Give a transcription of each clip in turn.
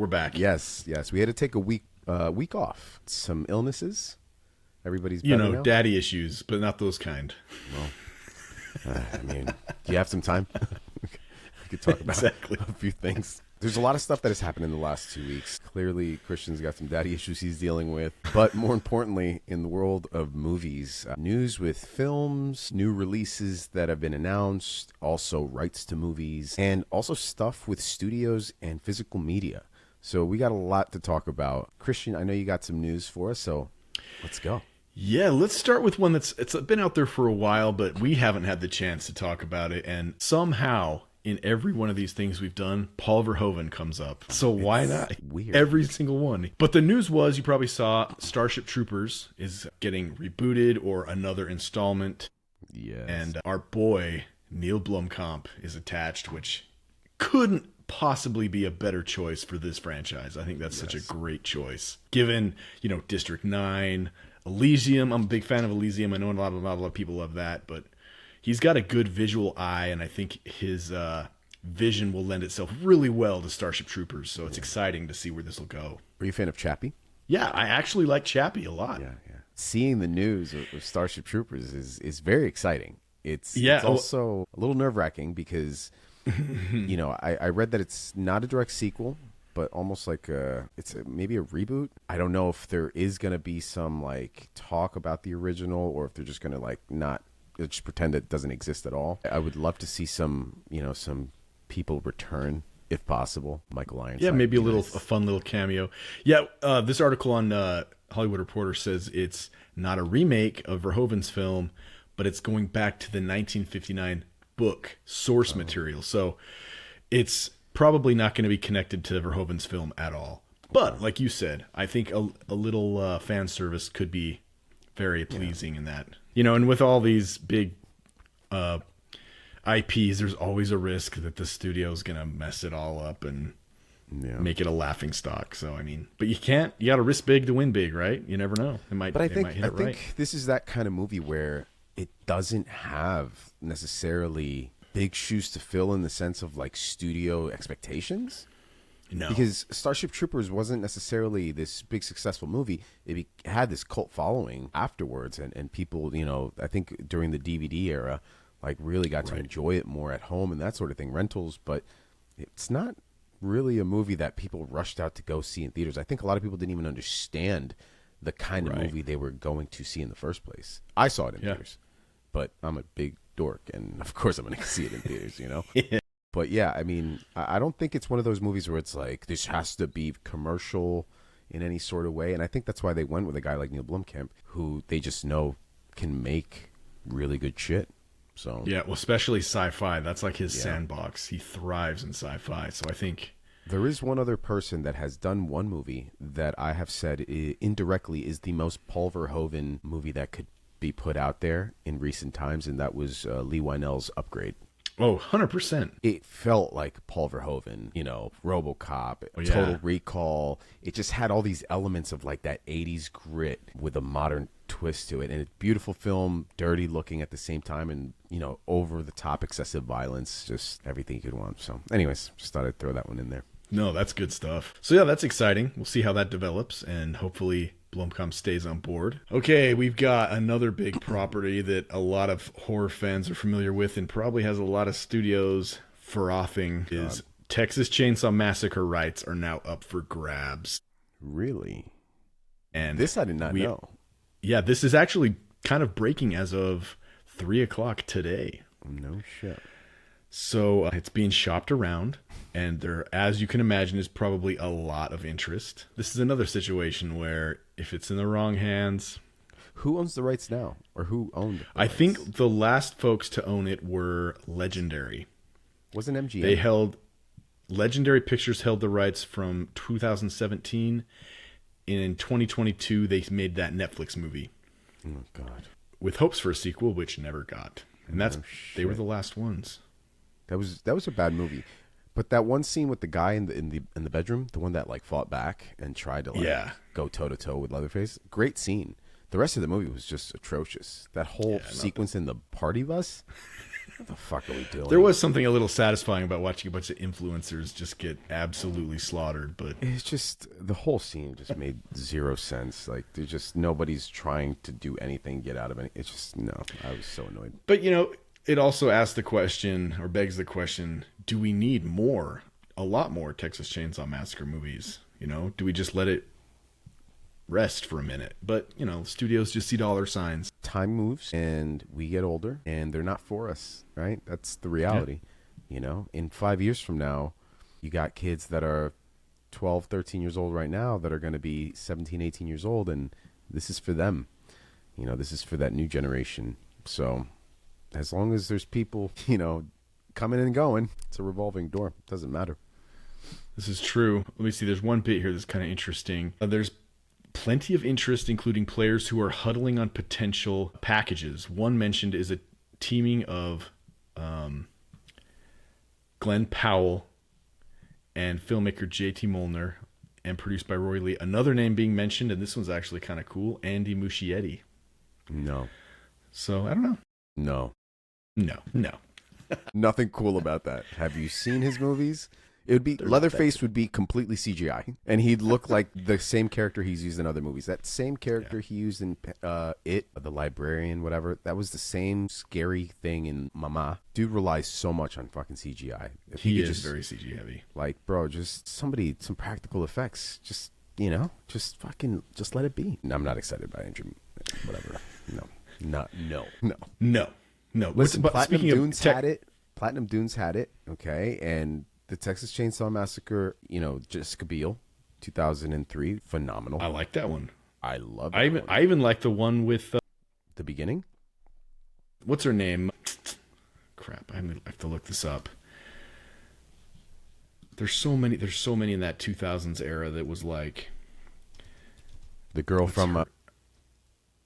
We're back. Yes, yes. We had to take a week off. Some illnesses. Everybody's You better know, now. daddy issues, but not those kind. I mean, do you have some time? We could talk about Exactly. a few things. There's a lot of stuff that has happened in the last 2 weeks. Clearly, Christian's got some daddy issues he's dealing with. But more importantly, in the world of movies, news with films, new releases that have been announced, also rights to movies, and also stuff with studios and physical media. So we got a lot to talk about. Christian, I know you got some news for us, so let's go. Yeah, let's start with one it's been out there for a while, but we haven't had the chance to talk about it. And somehow, in every one of these things we've done, Paul Verhoeven comes up. So why not? Weird. Every single one. But the news was, you probably saw, Starship Troopers is getting rebooted, or another installment. Yes. And our boy, Neill Blomkamp, is attached, which couldn't possibly be a better choice for this franchise. I think that's such a great choice. Given, District 9, Elysium. I'm a big fan of Elysium. I know a lot of people love that, but he's got a good visual eye, and I think his vision will lend itself really well to Starship Troopers, so it's exciting to see where this will go. Are you a fan of Chappie? Yeah, I actually like Chappie a lot. Yeah. Seeing the news of Starship Troopers is very exciting. It's Yeah, also a little nerve-wracking because, I read that it's not a direct sequel, but almost like maybe a reboot. I don't know if there is going to be some talk about the original, or if they're just going to not just pretend it doesn't exist at all. I would love to see some people return if possible. Michael Ironside. Yeah, maybe a nice. fun little cameo. Yeah, this article on Hollywood Reporter says it's not a remake of Verhoeven's film, but it's going back to the 1959 book source material. So it's probably not going to be connected to Verhoeven's film at all. But like you said, I think a little fan service could be very pleasing in that. And with all these big IPs, there's always a risk that the studio's going to mess it all up and make it a laughing stock. So, but you got to risk big to win big, right? You never know. But I think hit it right. this is that kind of movie where it doesn't have necessarily big shoes to fill in the sense of studio expectations. No. Because Starship Troopers wasn't necessarily this big successful movie. It had this cult following afterwards, and people, I think during the DVD era, really got to enjoy it more at home and that sort of thing, rentals. But it's not really a movie that people rushed out to go see in theaters. I think a lot of people didn't even understand the kind of movie they were going to see in the first place. I saw it in theaters, but I'm a big dork, and of course I'm going to see it in theaters, Yeah. But yeah, I don't think it's one of those movies where it's this has to be commercial in any sort of way. And I think that's why they went with a guy like Neill Blomkamp, who they just know can make really good shit. So Yeah, well, especially sci-fi. That's his sandbox. He thrives in sci-fi. So I think there is one other person that has done one movie that I have said indirectly is the most Paul Verhoeven movie that could be put out there in recent times, and that was Lee Wynell's Upgrade. Oh, 100%. It felt like Paul Verhoeven, RoboCop, Oh, yeah. Total Recall. It just had all these elements of that 80s grit with a modern twist to it. And it's a beautiful film, dirty looking at the same time, and, over the top excessive violence, just everything you could want. So anyways, just thought I'd throw that one in there. No, that's good stuff. So yeah, that's exciting. We'll see how that develops, and hopefully Blomkamp stays on board. Okay, we've got another big property that a lot of horror fans are familiar with, and probably has a lot of studios frothing. Is Texas Chainsaw Massacre rights are now up for grabs. Really? And this I did not know. Yeah, this is actually kind of breaking as of 3:00 today. No shit. So it's being shopped around, and there, as you can imagine, is probably a lot of interest. This is another situation where if it's in the wrong hands... Who owns the rights now? Or who owned the I rights? think the last folks to own it were Legendary. Wasn't MGM? They held... Legendary Pictures held the rights from 2017. In 2022, they made that Netflix movie. Oh, God. With hopes for a sequel, which never got. And they were the last ones. That was a bad movie, but that one scene with the guy in the bedroom, the one that fought back and tried to go toe to toe with Leatherface, great scene. The rest of the movie was just atrocious. That whole sequence in the party bus, What the fuck are we doing? There was something a little satisfying about watching a bunch of influencers just get absolutely slaughtered, but it's just the whole scene just made zero sense. Like there's just nobody's trying to do anything, get out of it. It's just no. I was so annoyed. But it also asks the question, or begs the question: do we need a lot more Texas Chainsaw Massacre movies? Do we just let it rest for a minute? But studios just see dollar signs. Time moves and we get older and they're not for us, right? That's the reality. In 5 years from now, you got kids that are 12, 13 years old right now that are going to be 17, 18 years old, and this is for them. This is for that new generation. So as long as there's people, coming and going, it's a revolving door. It doesn't matter. This is true. Let me see. There's one bit here that's kind of interesting. There's plenty of interest, including players who are huddling on potential packages. One mentioned is a teaming of Glenn Powell and filmmaker J.T. Molnar, and produced by Roy Lee. Another name being mentioned, and this one's actually kind of cool, Andy Muschietti. No. So, I don't know. No. Nothing cool about that. Have you seen his movies? It would be Leatherface would be completely CGI, and he'd look like the same character he's used in other movies. That same character he used in It, the librarian, whatever. That was the same scary thing in Mama. Dude relies so much on fucking CGI. If he could is just, very CG heavy. Like, bro, just some practical effects. Just just let it be. I'm not excited by Andrew. Whatever. No. Listen, Platinum Dunes had it. Platinum Dunes had it. Okay, and the Texas Chainsaw Massacre, Jessica Biel, 2003, phenomenal. I like that one. I love it. I even like the one with The Beginning. What's her name? Crap, I have to look this up. There's so many in that 2000s era that was like the girl from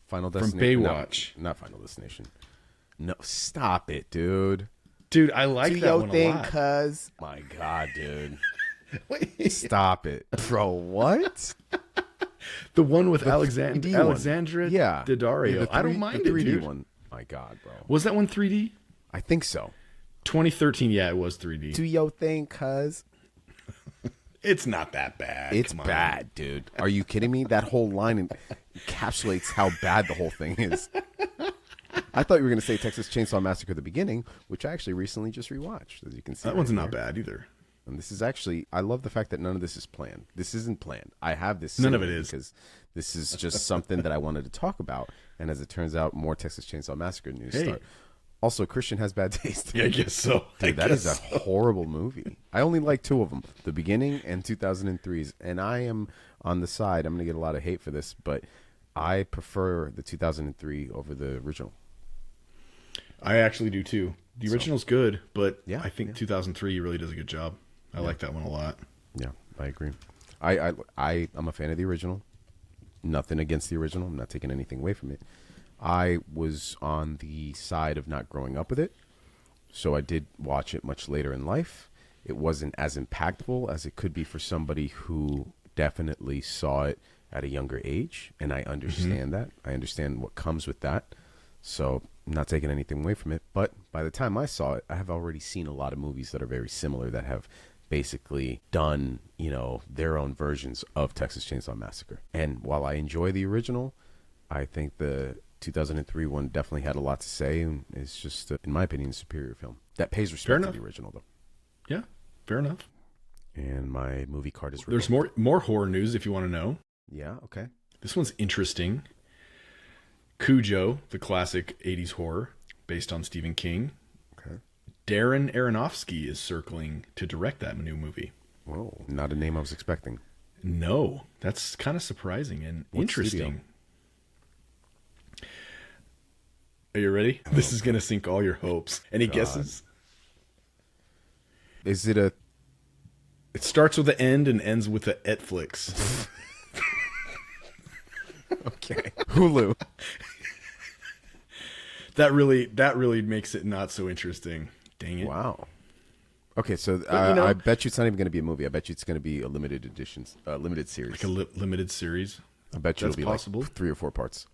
Final Destination. From Baywatch. Not Final Destination. No, stop it, dude. Dude, I like that one a lot. Cuz my God, dude. Wait. Stop it. Bro, what? The one with Alexandra Daddario. I don't mind the 3D it, dude. one. My God, bro. Was that one 3D? I think so. 2013, yeah, it was 3D. Do your thing, cuz. It's not that bad. It's bad, dude. Are you kidding me? That whole line encapsulates how bad the whole thing is. I thought you were going to say Texas Chainsaw Massacre: The Beginning, which I actually recently just rewatched, as you can see. That one's not bad either. And this is actually, I love the fact that none of this is planned. This isn't planned. I have this. None of it is. Because this is just something that I wanted to talk about. And as it turns out, more Texas Chainsaw Massacre news start. Also, Christian has bad taste. Yeah, I guess so. Dude, that is a horrible movie. I only like two of them, The Beginning and 2003's. And I am on the side, I'm going to get a lot of hate for this, but I prefer the 2003 over the original. I actually do too. The original's good, but yeah, I think 2003 really does a good job. I like that one a lot. Yeah, I agree. I'm a fan of the original. Nothing against the original. I'm not taking anything away from it. I was on the side of not growing up with it, so I did watch it much later in life. It wasn't as impactful as it could be for somebody who definitely saw it at a younger age, and I understand that. I understand what comes with that. So I'm not taking anything away from it. But by the time I saw it, I have already seen a lot of movies that are very similar that have basically done, their own versions of Texas Chainsaw Massacre. And while I enjoy the original, I think the 2003 one definitely had a lot to say, and it's just, in my opinion, a superior film. That pays respect to the original, though. Yeah, fair enough. And my movie card is revoked. There's more horror news if you want to know. Yeah, okay. This one's interesting. Cujo, the classic 80s horror, based on Stephen King. Okay. Darren Aronofsky is circling to direct that new movie. Whoa, not a name I was expecting. No, that's kind of surprising and interesting. Studio? Are you ready? Oh, this is going to sink all your hopes. Any guesses? Is it a... It starts with an end and ends with a Netflix. Okay. Hulu. That really makes it not so interesting. Dang it. Wow. Okay, so I bet you it's not even going to be a movie. I bet you it's going to be a limited series. Like a limited series? I bet you That's it'll be possible. Like 3 or 4 parts.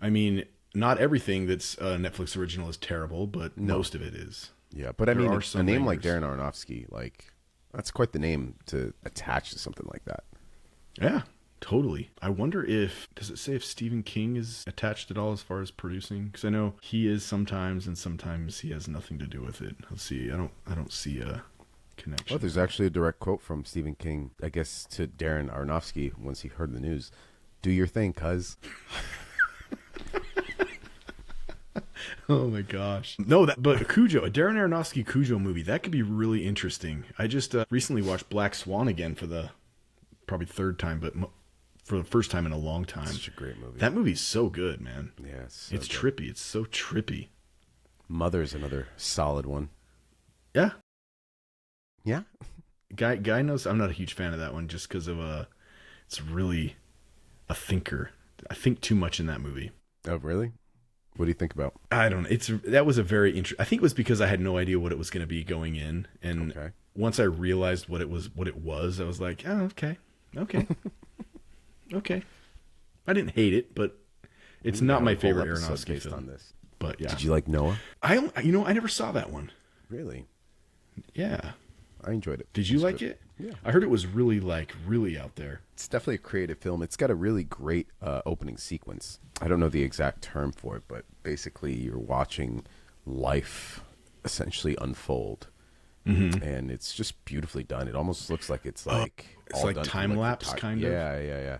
I mean, not everything that's a Netflix original is terrible, but most of it is. Yeah, but I mean, a name like bangers. Darren Aronofsky, like, that's quite the name to attach to something like that. Yeah, totally. I wonder does it say if Stephen King is attached at all as far as producing? Because I know he is sometimes, and sometimes he has nothing to do with it. Let's see. I don't see a connection. Oh, there's actually a direct quote from Stephen King, I guess, to Darren Aronofsky once he heard the news. Do your thing, cuz. Oh my gosh. No, but Cujo, a Darren Aronofsky Cujo movie, that could be really interesting. I just recently watched Black Swan again for the probably third time, but for the first time in a long time. Such a great movie. That movie's so good, man. Yeah, it's trippy. It's so trippy. Mother's another solid one. Yeah. Yeah. Guy knows. I'm not a huge fan of that one just because of it's really a thinker. I think too much in that movie. Oh, really? What do you think about? I don't know. That was a very interesting. I think it was because I had no idea what it was going to be going in, and once I realized what it was, I was like, oh, okay. Okay. I didn't hate it, but it's not my favorite Aronofsky film. On this. But yeah. Did you like Noah? I never saw that one. Really? Yeah. I enjoyed it. Did you like it? Yeah. I heard it was really out there. It's definitely a creative film. It's got a really great opening sequence. I don't know the exact term for it, but basically you're watching life essentially unfold. Mm-hmm. And it's just beautifully done. It almost looks like it's like it's like time lapse kind of. Yeah.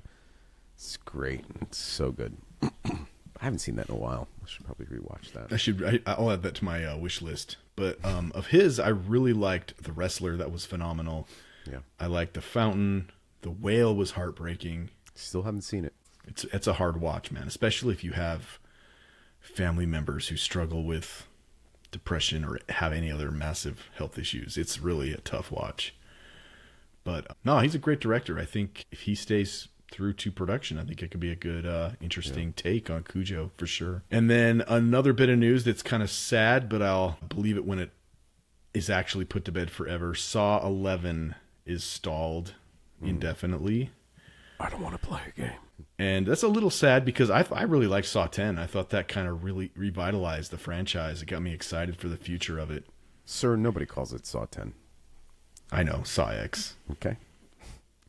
It's great. It's so good. I haven't seen that in a while. I should probably rewatch that. I'll add that to my wish list. But of his, I really liked The Wrestler. That was phenomenal. Yeah. I liked The Fountain. The Whale was heartbreaking. Still haven't seen it. It's a hard watch, man. Especially if you have family members who struggle with depression or have any other massive health issues. It's really a tough watch. But no, he's a great director. I think if he stays through to production, I think it could be a good, interesting take on Cujo for sure. And then another bit of news that's kind of sad, but I'll believe it when it is actually put to bed forever. Saw 11 is stalled indefinitely. I don't want to play a game. And that's a little sad because I really liked Saw 10. I thought that kind of really revitalized the franchise. It got me excited for the future of it. Sir, nobody calls it Saw 10. I know, Saw X. Okay.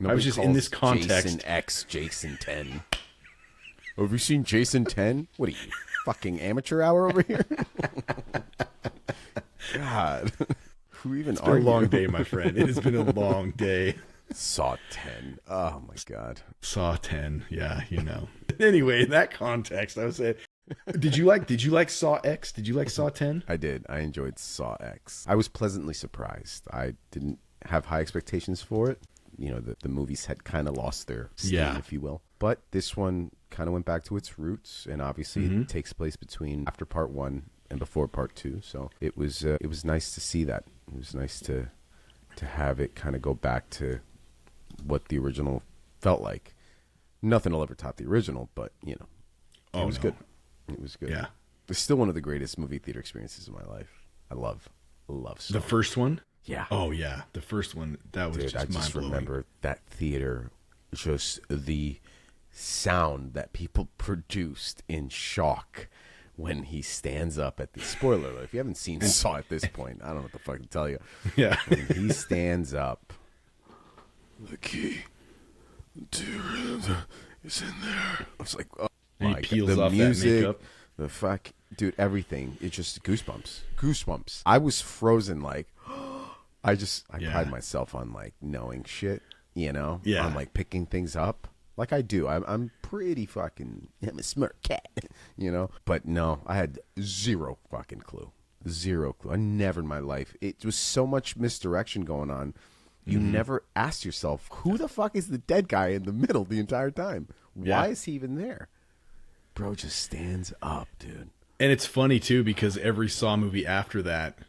I was just in this context. Jason X, Jason 10. Have you seen Jason 10? What are you, fucking amateur hour over here? God. Who even It's been a long day, my friend. It has been a long day. Saw 10. Oh, my God. Saw 10. Yeah, you know. Anyway, in that context, I was saying, did you like Saw X? Did you like Saw 10? I did. I enjoyed Saw X. I was pleasantly surprised. I didn't have high expectations for it. You know, the movies had kind of lost their steam, if you will. But this one kind of went back to its roots, and obviously it takes place after part 1 and before part 2. So it was nice to see that. It was nice to have it kind of go back to what the original felt like. Nothing will ever top the original, but you know, it was good. It was good. Yeah, it's still one of the greatest movie theater experiences of my life. I love Saw. The first one. Yeah. Oh yeah, the first one. That was I just remember that theater, just the sound that people produced in shock when he stands up at the spoiler alert. If you haven't seen Saw at this point, I don't know what the fuck to tell you. Yeah. When he stands up, the key is in there. I was like, oh and my he peels God. off The music, that makeup. the fuck, dude, everything. It's just goosebumps. I was frozen. Like, I pride myself on like knowing shit, you know, on like picking things up. Like I do. I'm pretty fucking, I'm a smart cat, you know? But no, I had zero fucking clue. Zero clue. I never in my life. It was so much misdirection going on. You never asked yourself, who the fuck is the dead guy in the middle the entire time? Why is he even there? Bro just stands up, dude. And it's funny too, because every Saw movie after that,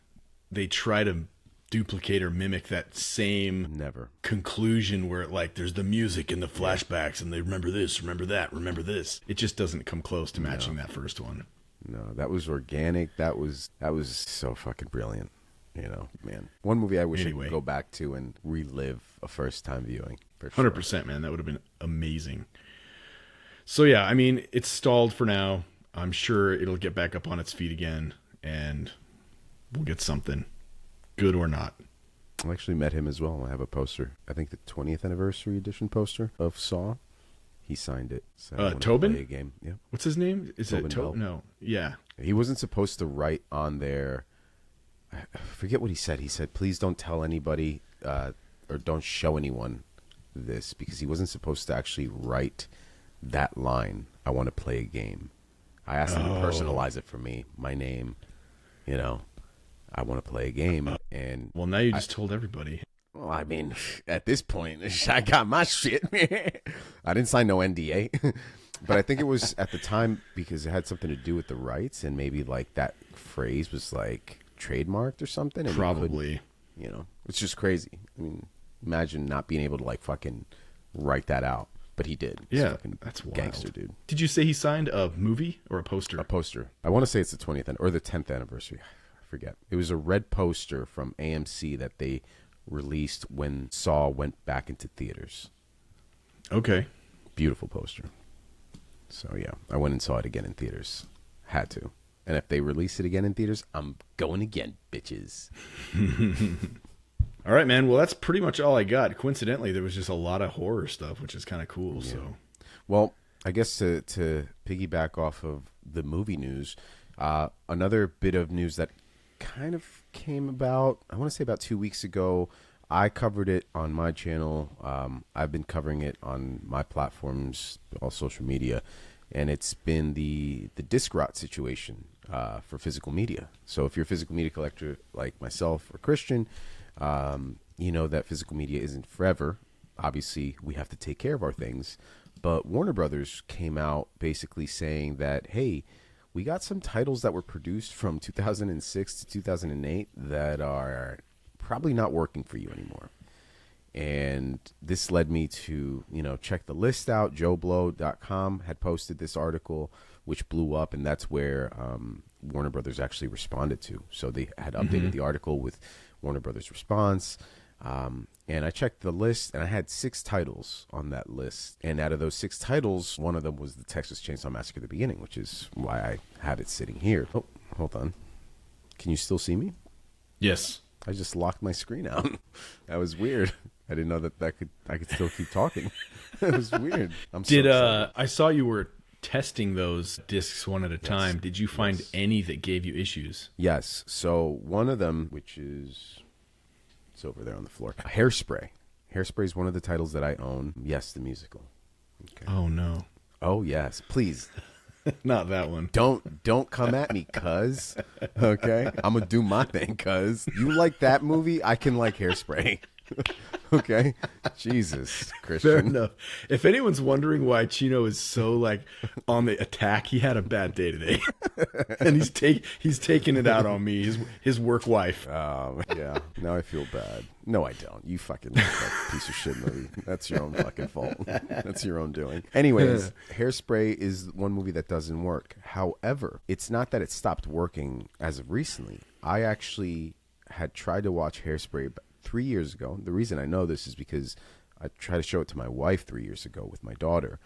they try to duplicate or mimic that same conclusion where like there's the music and the flashbacks and they remember this, remember that, remember this. It just doesn't come close to matching that first one. No, that was organic. That was so fucking brilliant. You know, man. One movie I wish I could go back to and relive a first time viewing. For sure. 100%, man. That would have been amazing. So yeah, I mean, it's stalled for now. I'm sure it'll get back up on its feet again, and we'll get something, good or not. I actually met him as well. I have a poster. I think the 20th anniversary edition poster of Saw. He signed it. So Tobin? Play a game. Yeah. What's his name? Is Tobin it Tobin? No. Yeah. He wasn't supposed to write on there. I forget what he said. He said, please don't tell anybody or don't show anyone this, because he wasn't supposed to actually write that line, I want to play a game. I asked him to personalize it for me. My name, I want to play a game. And well, now you just told everybody. Well, I mean, at this point, I got my shit. I didn't sign no NDA. But I think it was at the time because it had something to do with the rights, and maybe like that phrase was like trademarked or something. And probably. It's just crazy. I mean, imagine not being able to like fucking write that out. But he did. He's that's wild. Gangster dude. Did you say he signed a movie or a poster? A poster. I want to say it's the 20th or the 10th anniversary. I forget. It was a red poster from AMC that they released when Saw went back into theaters. Okay. Beautiful poster. So yeah, I went and saw it again in theaters. Had to. And if they release it again in theaters, I'm going again, bitches. All right, man. Well, that's pretty much all I got. Coincidentally, there was just a lot of horror stuff, which is kind of cool. Yeah. So, well, I guess to piggyback off of the movie news, another bit of news that kind of came about, I want to say about 2 weeks ago. I covered it on my channel. I've been covering it on my platforms, all social media, and it's been the disc rot situation for physical media. So if you're a physical media collector like myself or Christian, you know that physical media isn't forever. Obviously, we have to take care of our things. But Warner Brothers came out basically saying that, hey, we got some titles that were produced from 2006 to 2008 that are probably not working for you anymore. And this led me to, check the list out. JoeBlow.com had posted this article, which blew up, and that's where Warner Brothers actually responded to. So they had updated the article with Warner Brothers' response. And I checked the list, and I had 6 titles on that list. And out of those 6 titles, one of them was the Texas Chainsaw Massacre at the beginning, which is why I have it sitting here. Oh, hold on. Can you still see me? Yes. I just locked my screen out. That was weird. I didn't know that I could still keep talking. That was weird. I saw you were testing those discs one at a time. Did you find any that gave you issues? Yes. So one of them, which is it's over there on the floor, Hairspray. Hairspray is one of the titles that I own. Yes, the musical. Okay. Oh no. Oh yes, please. Not that one. Don't come at me, cuz. Okay? I'm going to do my thing, cuz. You like that movie, I can like Hairspray. Okay? Jesus, Christian. Fair enough. If anyone's wondering why Chino is so on the attack, he had a bad day today. And he's taking it out on me, his work wife. Yeah. Now I feel bad. No, I don't. You fucking like that piece of shit movie. That's your own fucking fault. That's your own doing. Anyways, Hairspray is one movie that doesn't work. However, it's not that it stopped working as of recently. I actually had tried to watch Hairspray 3 years ago. The reason I know this is because I tried to show it to my wife 3 years ago with my daughter.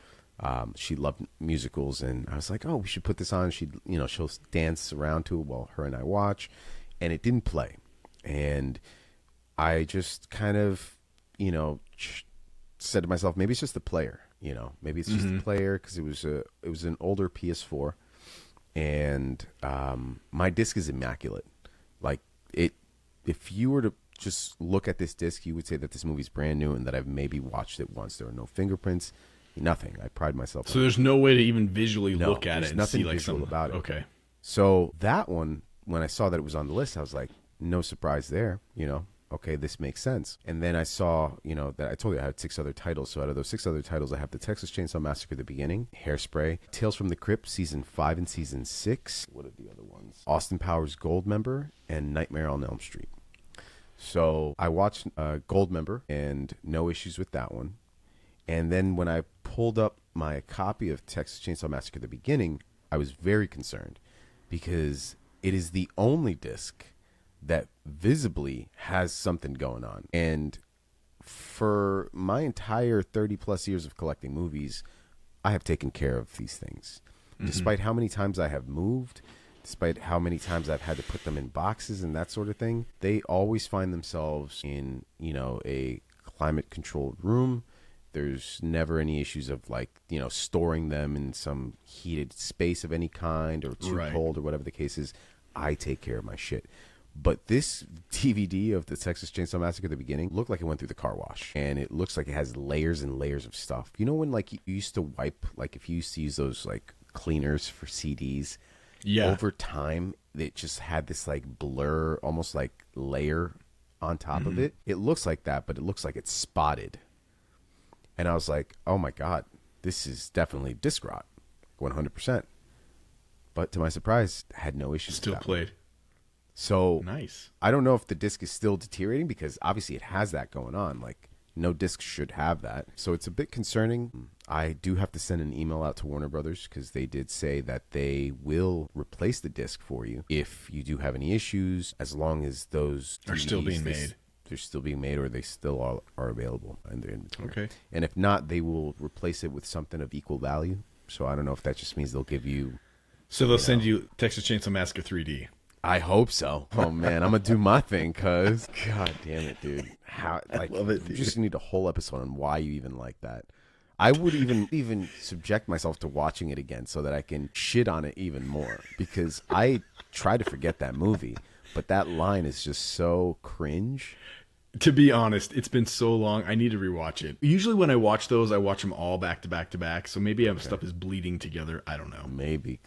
She loved musicals, and I was like, "Oh, we should put this on." She'll dance around to it while her and I watch, and it didn't play. And I just kind of, said to myself, maybe it's just the player. Maybe it's just the player, because it was an older PS4, and my disc is immaculate. If you were to just look at this disc, you would say that this movie's brand new and that I've maybe watched it once. There are no fingerprints, nothing. I pride myself. So there's no way to even visually look at it and nothing see visual about it. Okay. So that one, when I saw that it was on the list, I was like, no surprise there. Okay, this makes sense. And then I saw, that I told you I had 6 other titles. So out of those 6 other titles, I have the Texas Chainsaw Massacre at the beginning, Hairspray, Tales from the Crypt, Season 5 and Season 6. What are the other ones? Austin Powers' Goldmember and Nightmare on Elm Street. So I watched Goldmember, and no issues with that one. And then when I pulled up my copy of Texas Chainsaw Massacre at the beginning, I was very concerned because it is the only disc that visibly has something going on. And for my entire 30 plus years of collecting movies, I have taken care of these things. despite how many times I have moved, despite how many times I've had to put them in boxes and that sort of thing, they always find themselves in, a climate-controlled room. There's never any issues of storing them in some heated space of any kind or too cold or whatever the case is. I take care of my shit. But this DVD of the Texas Chainsaw Massacre at the beginning looked like it went through the car wash. And it looks like it has layers and layers of stuff. You know when you used to wipe, if you used to use those cleaners for CDs? Yeah. Over time, it just had this blur, almost layer on top of it. It looks like that, but it looks like it's spotted. And I was like, oh my God, this is definitely disc rot, 100%. But to my surprise, I had no issues. Still played. So nice. I don't know if the disc is still deteriorating because obviously it has that going on. No disc should have that. So it's a bit concerning. I do have to send an email out to Warner Brothers because they did say that they will replace the disc for you if you do have any issues, as long as those are still being made. They're still being made or they still are available in their inventory. Okay. And if not, they will replace it with something of equal value. So I don't know if that just means they'll give you... So they'll send you Texas Chainsaw Massacre 3D. I hope so. Oh man, I'm gonna do my thing, cause God damn it, dude. How I love it, dude. You just need a whole episode on why you even like that. I would even subject myself to watching it again so that I can shit on it even more because I try to forget that movie, but that line is just so cringe. To be honest, it's been so long. I need to rewatch it. Usually when I watch those, I watch them all back to back to back. So maybe stuff is bleeding together. I don't know. Maybe.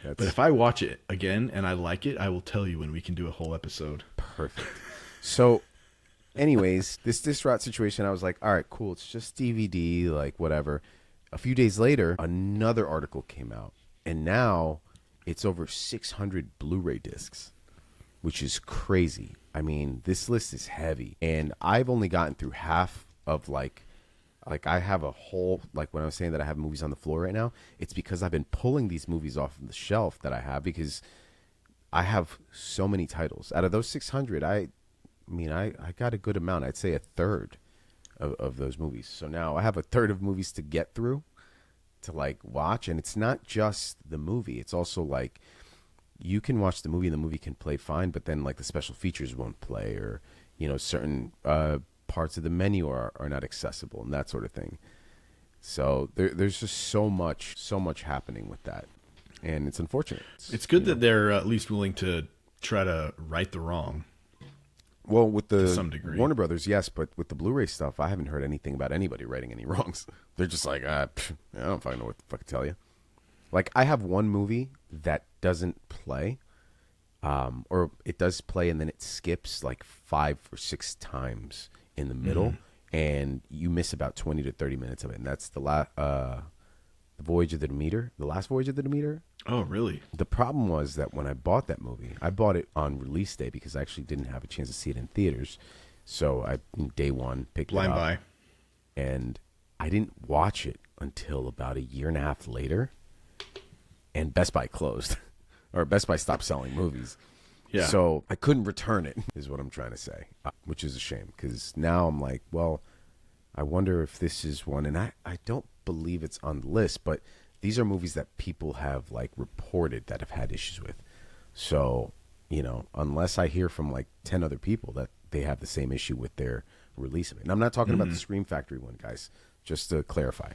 But if I watch it again and I like it, I will tell you and we can do a whole episode. Perfect. So anyways, this disc rot situation, I was like, all right, cool. It's just DVD, whatever. A few days later, another article came out. And now it's over 600 Blu-ray discs, which is crazy. I mean, this list is heavy. And I've only gotten through half of I have a whole, when I was saying that I have movies on the floor right now, it's because I've been pulling these movies off of the shelf that I have because I have so many titles. Out of those 600, I got a good amount. I'd say a third of those movies. So now I have a third of movies to get through to watch. And it's not just the movie. It's also you can watch the movie and the movie can play fine, but then the special features won't play or, certain parts of the menu are not accessible and that sort of thing. So there's just so much happening with that. And it's unfortunate. It's good that they're at least willing to try to right the wrong. Well, with the to some degree. Warner Brothers, yes, but with the Blu-ray stuff, I haven't heard anything about anybody writing any wrongs. They're just I don't fucking know what the fuck to tell you. I have one movie that doesn't play, or it does play and then it skips 5 or 6 times in the middle, and you miss about 20 to 30 minutes of it. And that's the Voyage of the Demeter, the last Voyage of the Demeter. Oh, really? The problem was that when I bought that movie, I bought it on release day because I actually didn't have a chance to see it in theaters. So I, day one, picked it up. Blind buy. And I didn't watch it until about a year and a half later. And Best Buy closed. Or Best Buy stopped selling movies. Yeah. So I couldn't return it, is what I'm trying to say, which is a shame. Because now I'm like, well, I wonder if this is one. And I don't believe it's on the list, but these are movies that people have reported that have had issues with. So, unless I hear from 10 other people that they have the same issue with their release of it. And I'm not talking about the Scream Factory one, guys, just to clarify.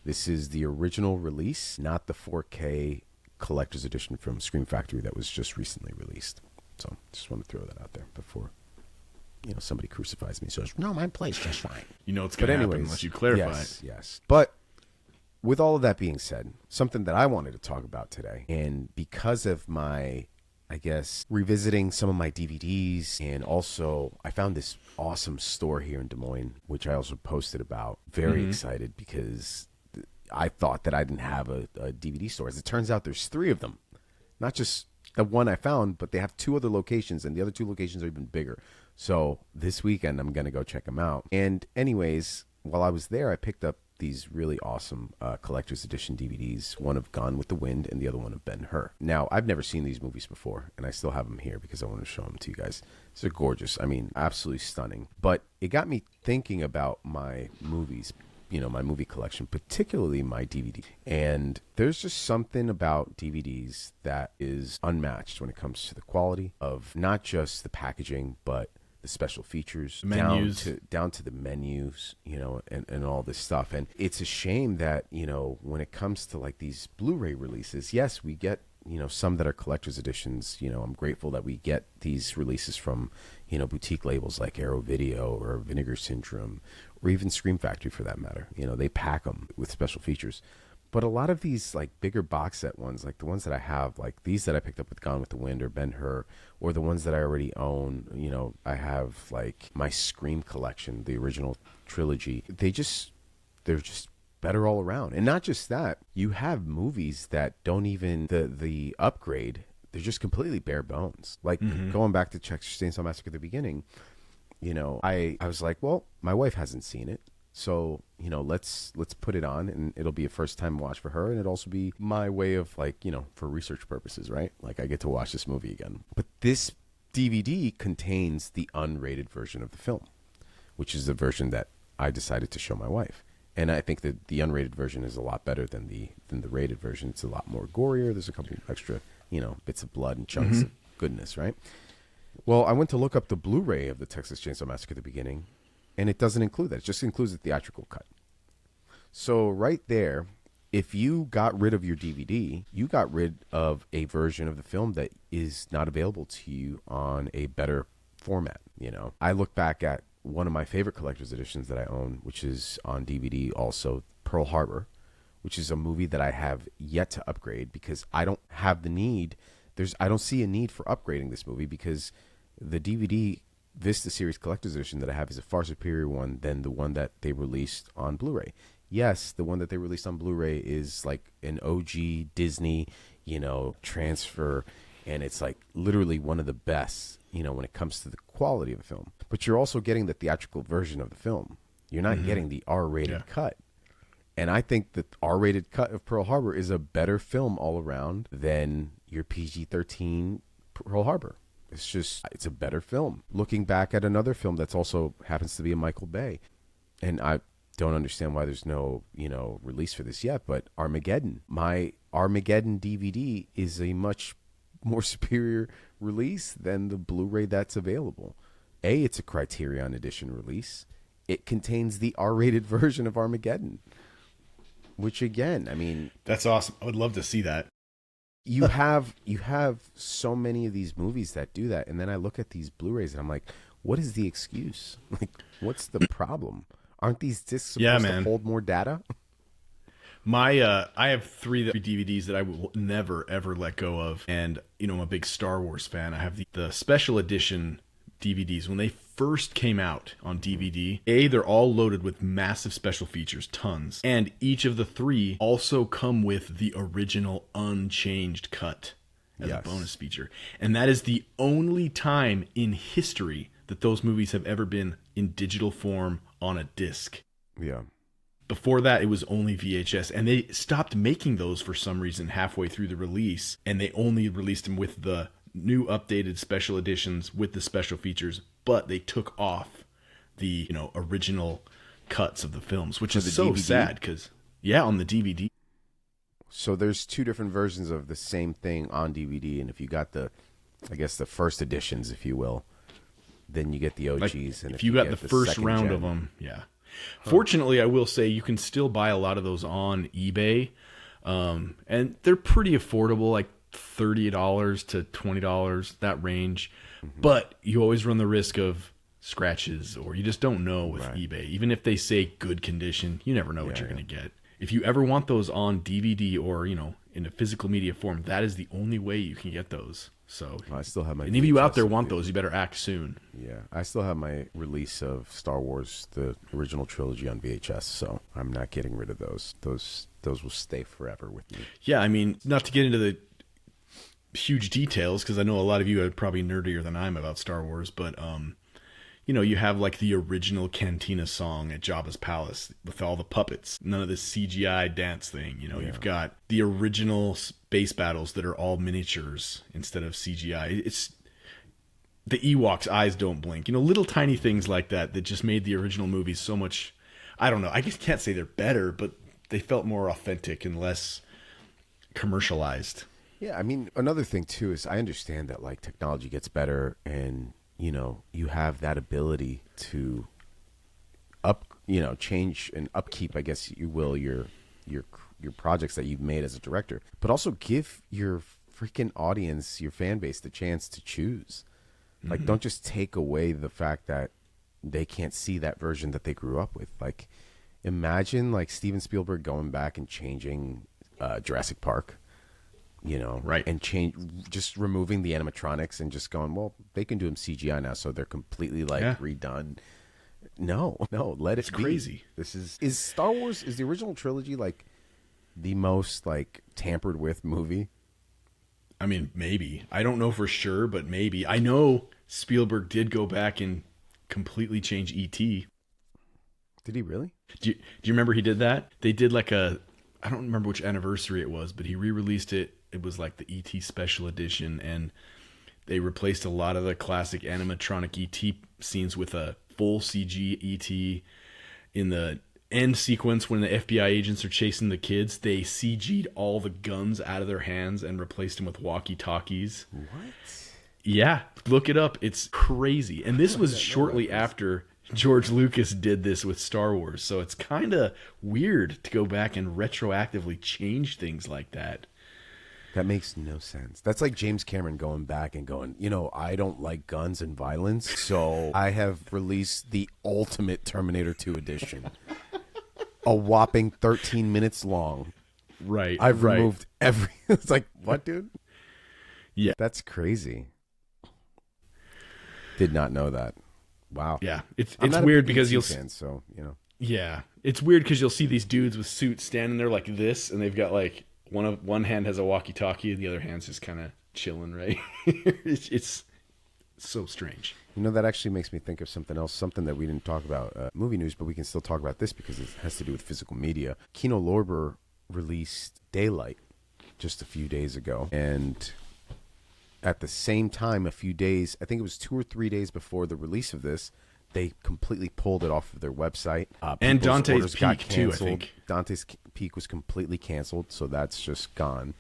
This is the original release, not the 4K collector's edition from Scream Factory that was just recently released. So just want to throw that out there before somebody crucifies me. So no, mine plays just fine. It's going to happen unless you clarify it. Yes. But with all of that being said, something that I wanted to talk about today, and because of my, revisiting some of my DVDs, and also I found this awesome store here in Des Moines, which I also posted about. Very excited because I thought that I didn't have a DVD store. As it turns out, there's 3 of them. Not just the one I found, but they have 2 other locations, and the other 2 locations are even bigger. So this weekend, I'm going to go check them out. And anyways, while I was there, I picked up these really awesome collector's edition DVDs, one of Gone with the Wind and the other one of Ben-Hur. Now, I've never seen these movies before, and I still have them here because I want to show them to you guys. They're gorgeous. I mean, absolutely stunning. But it got me thinking about my movies my movie collection, particularly my DVD. And there's just something about DVDs that is unmatched when it comes to the quality of not just the packaging, but the special features, menus. down to the menus, and all this stuff. And it's a shame that, when it comes to like these Blu-ray releases, yes, we get, some that are collector's editions. I'm grateful that we get these releases from, boutique labels like Arrow Video or Vinegar Syndrome, or even Scream Factory for that matter. They pack them with special features. But a lot of these like bigger box set ones, like the ones that I have, like these that I picked up with Gone with the Wind or Ben-Hur, or the ones that I already own, I have like my Scream collection, the original trilogy. They're just better all around. And not just that, you have movies that don't even, the upgrade, they're just completely bare bones. Like going back to Chainsaw Massacre at the beginning, I was like, well, my wife hasn't seen it. So, let's put it on, and it'll be a first time watch for her. And it'll also be my way of like, for research purposes, right? Like I get to watch this movie again. But this DVD contains the unrated version of the film, which is the version that I decided to show my wife. And I think that the unrated version is a lot better than the rated version. It's a lot more gorier. There's a couple extra, bits of blood and chunks of goodness, right? Well, I went to look up the Blu-ray of the Texas Chainsaw Massacre at the beginning, and it doesn't include that. It just includes the theatrical cut. So right there, if you got rid of your DVD, you got rid of a version of the film that is not available to you on a better format. I look back at one of my favorite collector's editions that I own, which is on DVD also, Pearl Harbor, which is a movie that I have yet to upgrade because I don't have the need. I don't see a need for upgrading this movie because the DVD Vista Series Collector's Edition that I have is a far superior one than the one that they released on Blu-ray. Yes, the one that they released on Blu-ray is like an OG Disney, transfer, and it's like literally one of the best, when it comes to the quality of the film. But you're also getting the theatrical version of the film. You're not getting the R-rated cut. And I think the R-rated cut of Pearl Harbor is a better film all around than your PG-13 Pearl Harbor. It's a better film. Looking back at another film that's also happens to be a Michael Bay, and I don't understand why there's no, release for this yet, but Armageddon. My Armageddon DVD is a much more superior release than the Blu-ray that's available. It's a Criterion Edition release. It contains the R-rated version of Armageddon, which again, I mean, that's awesome. I would love to see that. You have so many of these movies that do that, and then I look at these Blu-rays and I'm like, what is the excuse? Like, what's the problem? Aren't these discs supposed to hold more data? I have three DVDs that I will never ever let go of, and I'm a big Star Wars fan. I have the special edition DVDs. When they first came out on DVD, they're all loaded with massive special features, tons. And each of the three also come with the original unchanged cut as a bonus feature. And that is the only time in history that those movies have ever been in digital form on a disc. Yeah. Before that, it was only VHS, and they stopped making those for some reason halfway through the release, and they only released them with the new updated special editions with the special features, but they took off the original cuts of the films, which is so sad because on the DVD. So there's two different versions of the same thing on DVD, and if you got the first editions, if you will, then you get the OGs. And if you got the first round of them, Fortunately, I will say you can still buy a lot of those on eBay, and they're pretty affordable, like $30 to $20, that range. But you always run the risk of scratches, or you just don't know with eBay. Even if they say good condition, you never know what you're going to get. If you ever want those on DVD or in a physical media form, that is the only way you can get those. So I still have my. Any of you out there want those, you better act soon. Yeah, I still have my release of Star Wars, the original trilogy, on VHS. So I'm not getting rid of those. Those will stay forever with me. Yeah, I mean, not to get into the huge details, because I know a lot of you are probably nerdier than I am about Star Wars, but you have like the original Cantina song at Jabba's palace with all the puppets, none of this CGI dance thing. You've got the original space battles that are all miniatures instead of CGI. It's the Ewoks' eyes don't blink. Little tiny things like that just made the original movies so much. I don't know. I just can't say they're better, but they felt more authentic and less commercialized. Yeah, I mean, another thing too is I understand that like technology gets better, and you know you have that ability to change and upkeep, I guess you will, your projects that you've made as a director, but also give your freaking audience, your fan base, the chance to choose. Like, don't just take away the fact that they can't see that version that they grew up with. Like, imagine like Steven Spielberg going back and changing Jurassic Park, right, and just removing the animatronics and just going, well, they can do them CGI now, so they're completely redone. No, let it be. Crazy. This is Star Wars, is the original trilogy like the most like tampered with movie? I mean, maybe. I don't know for sure, but maybe. I know Spielberg did go back and completely change E.T. Did he really? Do you remember he did that? They did like I don't remember which anniversary it was, but he re-released it. It was like the E.T. special edition, and they replaced a lot of the classic animatronic E.T. scenes with a full CG E.T. In the end sequence when the FBI agents are chasing the kids. They CG'd all the guns out of their hands and replaced them with walkie-talkies. What? Yeah, look it up. It's crazy. And this was shortly after George Lucas did this with Star Wars, so it's kind of weird to go back and retroactively change things like that. That makes no sense. That's like James Cameron going back and going, I don't like guns and violence, so I have released the ultimate Terminator 2 edition. A whopping 13 minutes long. Right. I've removed every... It's like, what, dude? Yeah. That's crazy. Did not know that. Wow. Yeah. It's weird because you'll... fan, so, Yeah. It's weird because you'll see these dudes with suits standing there like this, and they've got like... One hand has a walkie-talkie and the other hand's just kind of chilling, right? It's so strange. That actually makes me think of something else, something that we didn't talk about, movie news, but we can still talk about this because it has to do with physical media. Kino Lorber released Daylight just a few days ago, and at the same time, a few days, I think it was 2 or 3 days before the release of this, they completely pulled it off of their website. And Dante's Peak, too, I think. Dante's Peak was completely canceled, so that's just gone.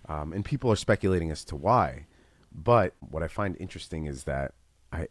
And people are speculating as to why. But what I find interesting is that I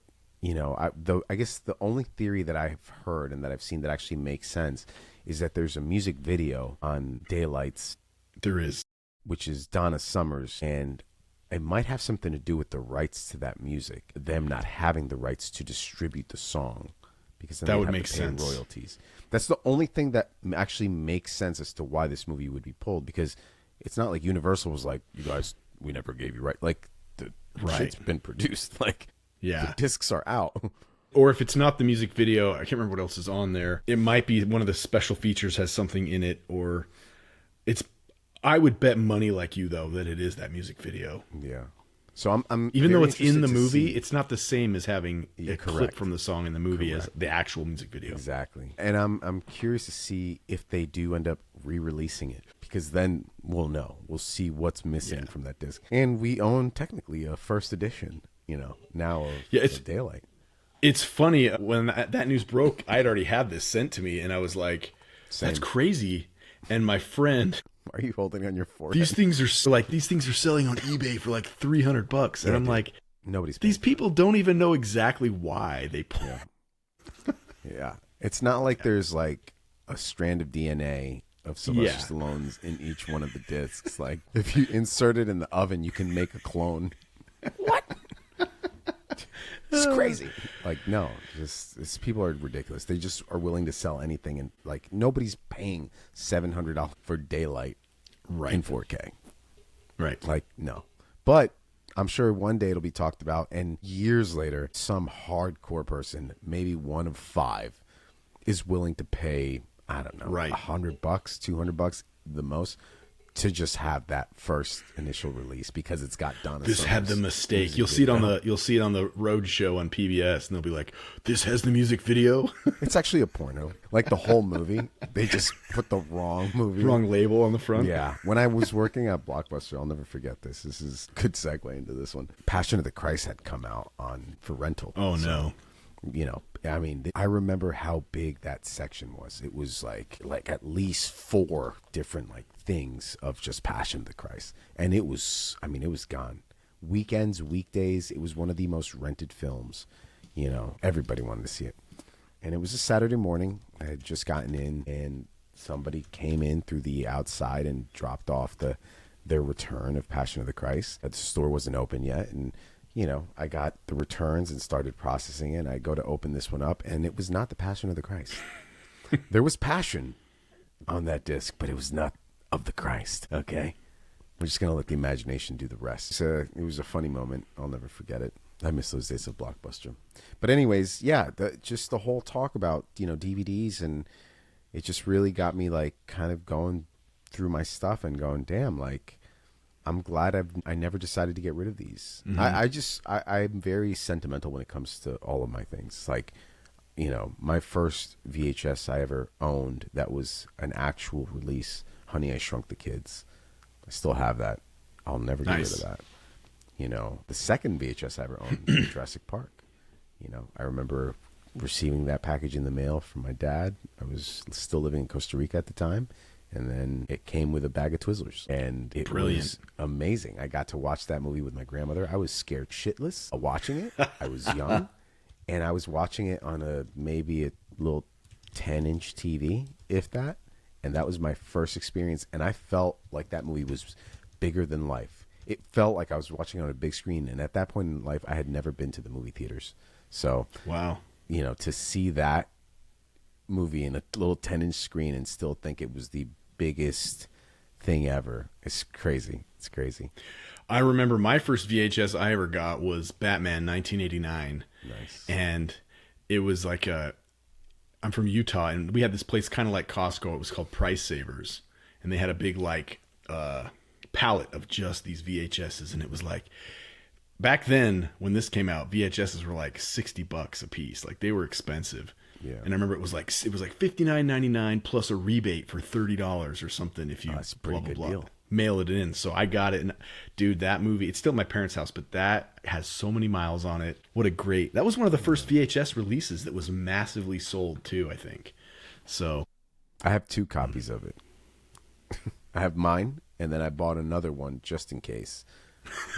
guess the only theory that I've heard and that I've seen that actually makes sense is that there's a music video on Daylights. There is. Which is Donna Summers, and it might have something to do with the rights to that music, them not having the rights to distribute the song, because then that would would have make to pay sense. Royalties. That's the only thing that actually makes sense as to why this movie would be pulled, because it's not like Universal was like, you guys, we never gave you right. Like, the shit's been produced. Like, the discs are out. Or if it's not the music video, I can't remember what else is on there. It might be one of the special features has something in it, or it's... I would bet money like you, though, that it is that music video. Yeah. So I'm even though it's in the movie, it's not the same as having a clip from the song in the movie as the actual music video. Exactly. And I'm curious to see if they do end up re-releasing it, because then we'll know. We'll see what's missing from that disc. And we own technically a first edition, now of Daylight. It's funny, when that news broke, I'd already had this sent to me, and I was like, that's crazy. And my friend... Why are you holding on your forehead? These things are selling on eBay for like $300, and I'm like, nobody's. These people don't even know exactly why they play. Yeah, it's not like there's like a strand of DNA of Sylvester Stallone's in each one of the discs. Like, if you insert it in the oven, you can make a clone. What? It's crazy. Like, no, just people are ridiculous. They just are willing to sell anything, and like nobody's paying $700 for Daylight in 4K. Right. Like, no. But I'm sure one day it'll be talked about, and years later, some hardcore person, maybe one of 5, is willing to pay, I don't know, $100, $200, the most, to just have that first initial release because it's got Donna. This had the mistake. You'll see it on the road show on PBS, and they'll be like, "This has the music video." It's actually a porno. Like the whole movie, they just put the wrong label on the front. Yeah. When I was working at Blockbuster, I'll never forget this. This is a good segue into this one. Passion of the Christ had come out for rental. Oh no. You know, I mean, I remember how big that section was. It was like at least 4 different like things of just Passion of the Christ. And it was, I mean, it was gone. Weekends, weekdays, it was one of the most rented films. You know, everybody wanted to see it. And it was a Saturday morning. I had just gotten in, and somebody came in through the outside and dropped off their return of Passion of the Christ. The store wasn't open yet, and you know, I got the returns and started processing it. And I go to open this one up, and it was not the Passion of the Christ. There was passion on that disc, but it was not of the Christ. Okay, we're just gonna let the imagination do the rest. So it was a funny moment. I'll never forget it. I miss those days of Blockbuster. But anyways, yeah, just the whole talk about, you know, DVDs, and it just really got me like kind of going through my stuff and going, damn, like I'm glad I never decided to get rid of these. Mm-hmm. I'm very sentimental when it comes to all of my things. Like, you know, my first VHS I ever owned that was an actual release, Honey, I Shrunk the Kids. I still have that. I'll never get rid of that. You know, the second VHS I ever owned was Jurassic Park. You know, I remember receiving that package in the mail from my dad. I was still living in Costa Rica at the time. And then it came with a bag of Twizzlers. And it was amazing. I got to watch that movie with my grandmother. I was scared shitless watching it. I was young. And I was watching it on maybe a little 10-inch TV, if that. And that was my first experience. And I felt like that movie was bigger than life. It felt like I was watching it on a big screen. And at that point in life, I had never been to the movie theaters. So, wow, you know, to see that movie in a little 10-inch screen and still think it was the biggest thing ever. It's crazy. It's crazy. I remember my first VHS I ever got was Batman 1989. Nice. And it was like I'm from Utah, and we had this place kind of like Costco. It was called Price Savers. And they had a big like palette of just these VHSs. And it was like, back then when this came out, VHSs were like $60 a piece. Like they were expensive. Yeah. And I remember it was like $59.99 plus a rebate for $30 or something if you that's a pretty good deal. Mail it in. So I got it, and dude, that movie, it's still at my parents' house, but that has so many miles on it. That was one of the first VHS releases that was massively sold too, I think. So I have 2 copies of it. I have mine, and then I bought another one just in case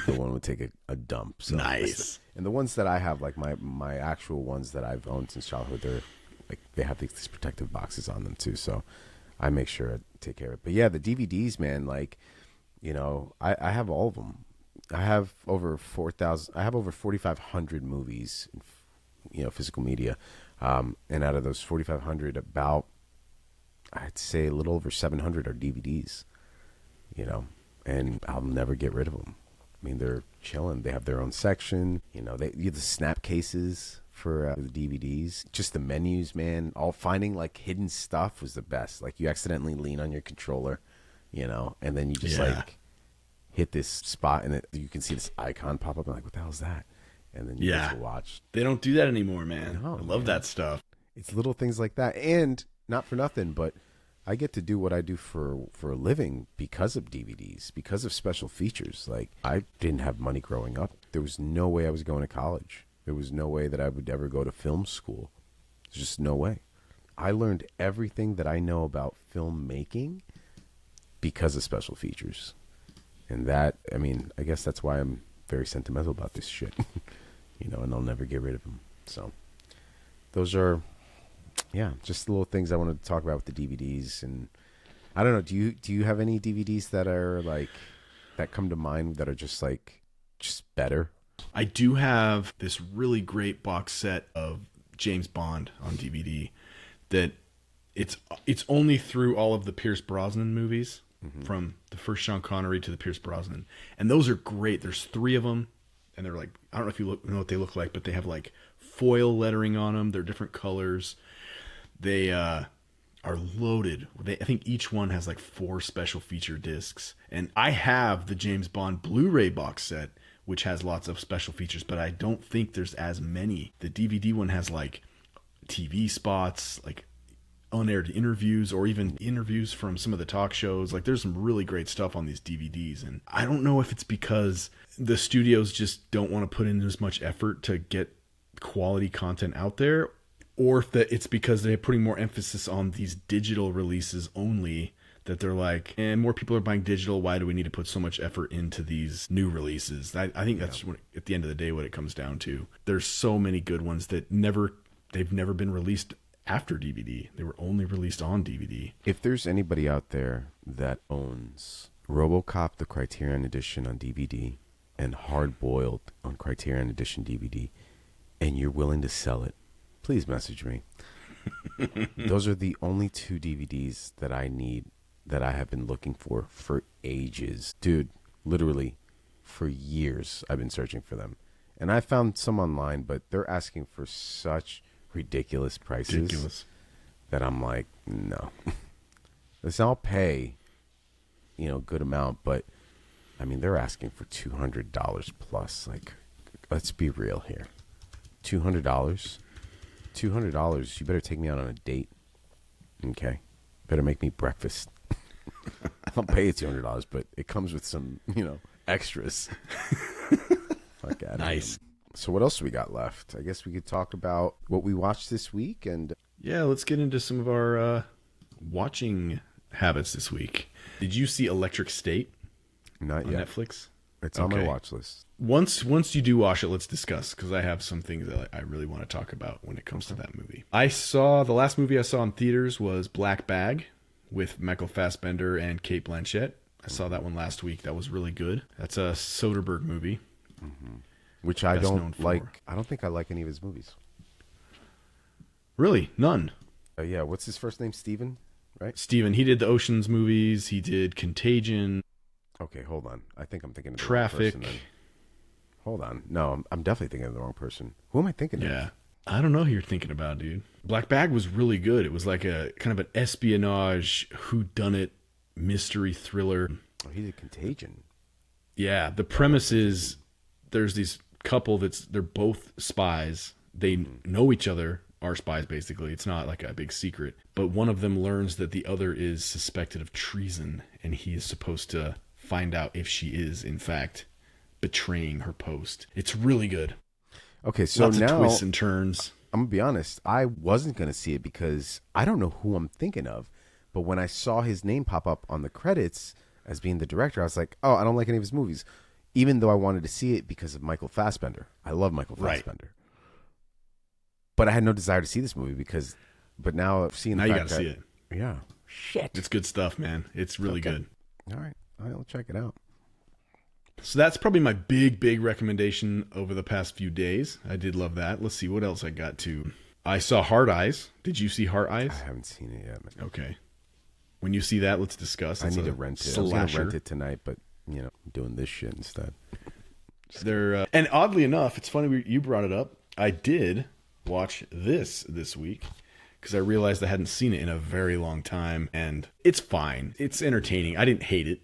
the one would take a dump. So nice. And the ones that I have, like my actual ones that I've owned since childhood, they're like they have these protective boxes on them too. So I make sure I take care of it. But yeah, the DVDs, man, like, you know, I have all of them. I have over 4,000. I have over 4,500 movies, you know, physical media. And out of those 4,500, about, I'd say a little over 700 are DVDs, you know, and I'll never get rid of them. I mean, they're chilling. They have their own section. You know, you have the snap cases for the DVDs. Just the menus, man. All finding like hidden stuff was the best. Like you accidentally lean on your controller, you know, and then you just like hit this spot, and you can see this icon pop up. And like, what the hell is that? And then you just watch. They don't do that anymore, man. No, I love that stuff. It's little things like that, and not for nothing, but I get to do what I do for a living because of DVDs, because of special features. Like, I didn't have money growing up. There was no way I was going to college. There was no way that I would ever go to film school. There's just no way. I learned everything that I know about filmmaking because of special features. And that, I mean, I guess that's why I'm very sentimental about this shit. You know, and I'll never get rid of them. So those are, yeah, just the little things I wanted to talk about with the DVDs. And I don't know, do you have any DVDs that are like, that come to mind that are just like, just better? I do have this really great box set of James Bond on DVD that it's only through all of the Pierce Brosnan movies, from the first Sean Connery to the Pierce Brosnan. And those are great. There's 3 of them, and they're like, I don't know if you know what they look like, but they have like foil lettering on them. They're different colors. They are loaded. I think each one has like 4 special feature discs. And I have the James Bond Blu-ray box set, which has lots of special features, but I don't think there's as many. The DVD one has like TV spots, like unaired interviews, or even interviews from some of the talk shows. Like, there's some really great stuff on these DVDs. And I don't know if it's because the studios just don't want to put in as much effort to get quality content out there, or if that it's because they're putting more emphasis on these digital releases only, that they're like, and more people are buying digital, why do we need to put so much effort into these new releases? I think that's what, at the end of the day, what it comes down to. There's so many good ones that they've never been released after DVD. They were only released on DVD. If there's anybody out there that owns RoboCop the Criterion Edition on DVD and Hard Boiled on Criterion Edition DVD, and you're willing to sell it, please message me. Those are the only 2 DVDs that I need, that I have been looking for ages. Dude, literally for years I've been searching for them. And I found some online, but they're asking for such ridiculous prices that I'm like, no. Listen, I'll pay, good amount, but I mean, they're asking for $200 plus. Like, let's be real here. $200? You better take me out on a date. Okay? Better make me breakfast. I'll pay you $200, but it comes with some, extras. Fuck out. Nice. So what else do we got left? I guess we could talk about what we watched this week, and yeah, let's get into some of our watching habits this week. Did you see Electric State? Not on yet. Netflix? It's on my watch list. Once you do watch it, let's discuss, because I have some things that I really want to talk about when it comes to that movie. The last movie I saw in theaters was Black Bag with Michael Fassbender and Cate Blanchett. I saw that one last week. That was really good. That's a Soderbergh movie. Mm-hmm. Which I don't like. I don't think I like any of his movies. Really? None? Yeah. What's his first name? Steven, right? Steven. He did the Ocean's movies. He did Contagion. Okay, hold on. I think I'm thinking of the Traffic. wrong person then. Hold on. No, I'm definitely thinking of the wrong person. Who am I thinking of? Yeah. I don't know who you're thinking about, dude. Black Bag was really good. It was like a kind of an espionage whodunit mystery thriller. Oh, he did Contagion. Yeah. The premise is there's these couple they're both spies. They know each other, are spies basically. It's not like a big secret. But one of them learns that the other is suspected of treason, and he is supposed to find out if she is, in fact, betraying her post. It's really good. Okay, so lots now of twists and turns. I'm gonna be honest. I wasn't gonna see it because I don't know who I'm thinking of. But when I saw his name pop up on the credits as being the director, I was like, oh, I don't like any of his movies. Even though I wanted to see it because of Michael Fassbender. I love Michael Fassbender. But I had no desire to see this movie but now I've seen now you gotta see it. Yeah. Shit. It's good stuff, man. It's really good. All right, I'll check it out. So that's probably my big recommendation over the past few days. I did love that. Let's see what else I got to. I saw Hard Eyes. Did you see Hard Eyes? I haven't seen it yet. Okay. When you see that, let's discuss. I need to rent it. I was going to rent it tonight, but, I'm doing this shit instead. And oddly enough, it's funny you brought it up. I did watch this week because I realized I hadn't seen it in a very long time, and it's fine. It's entertaining. I didn't hate it,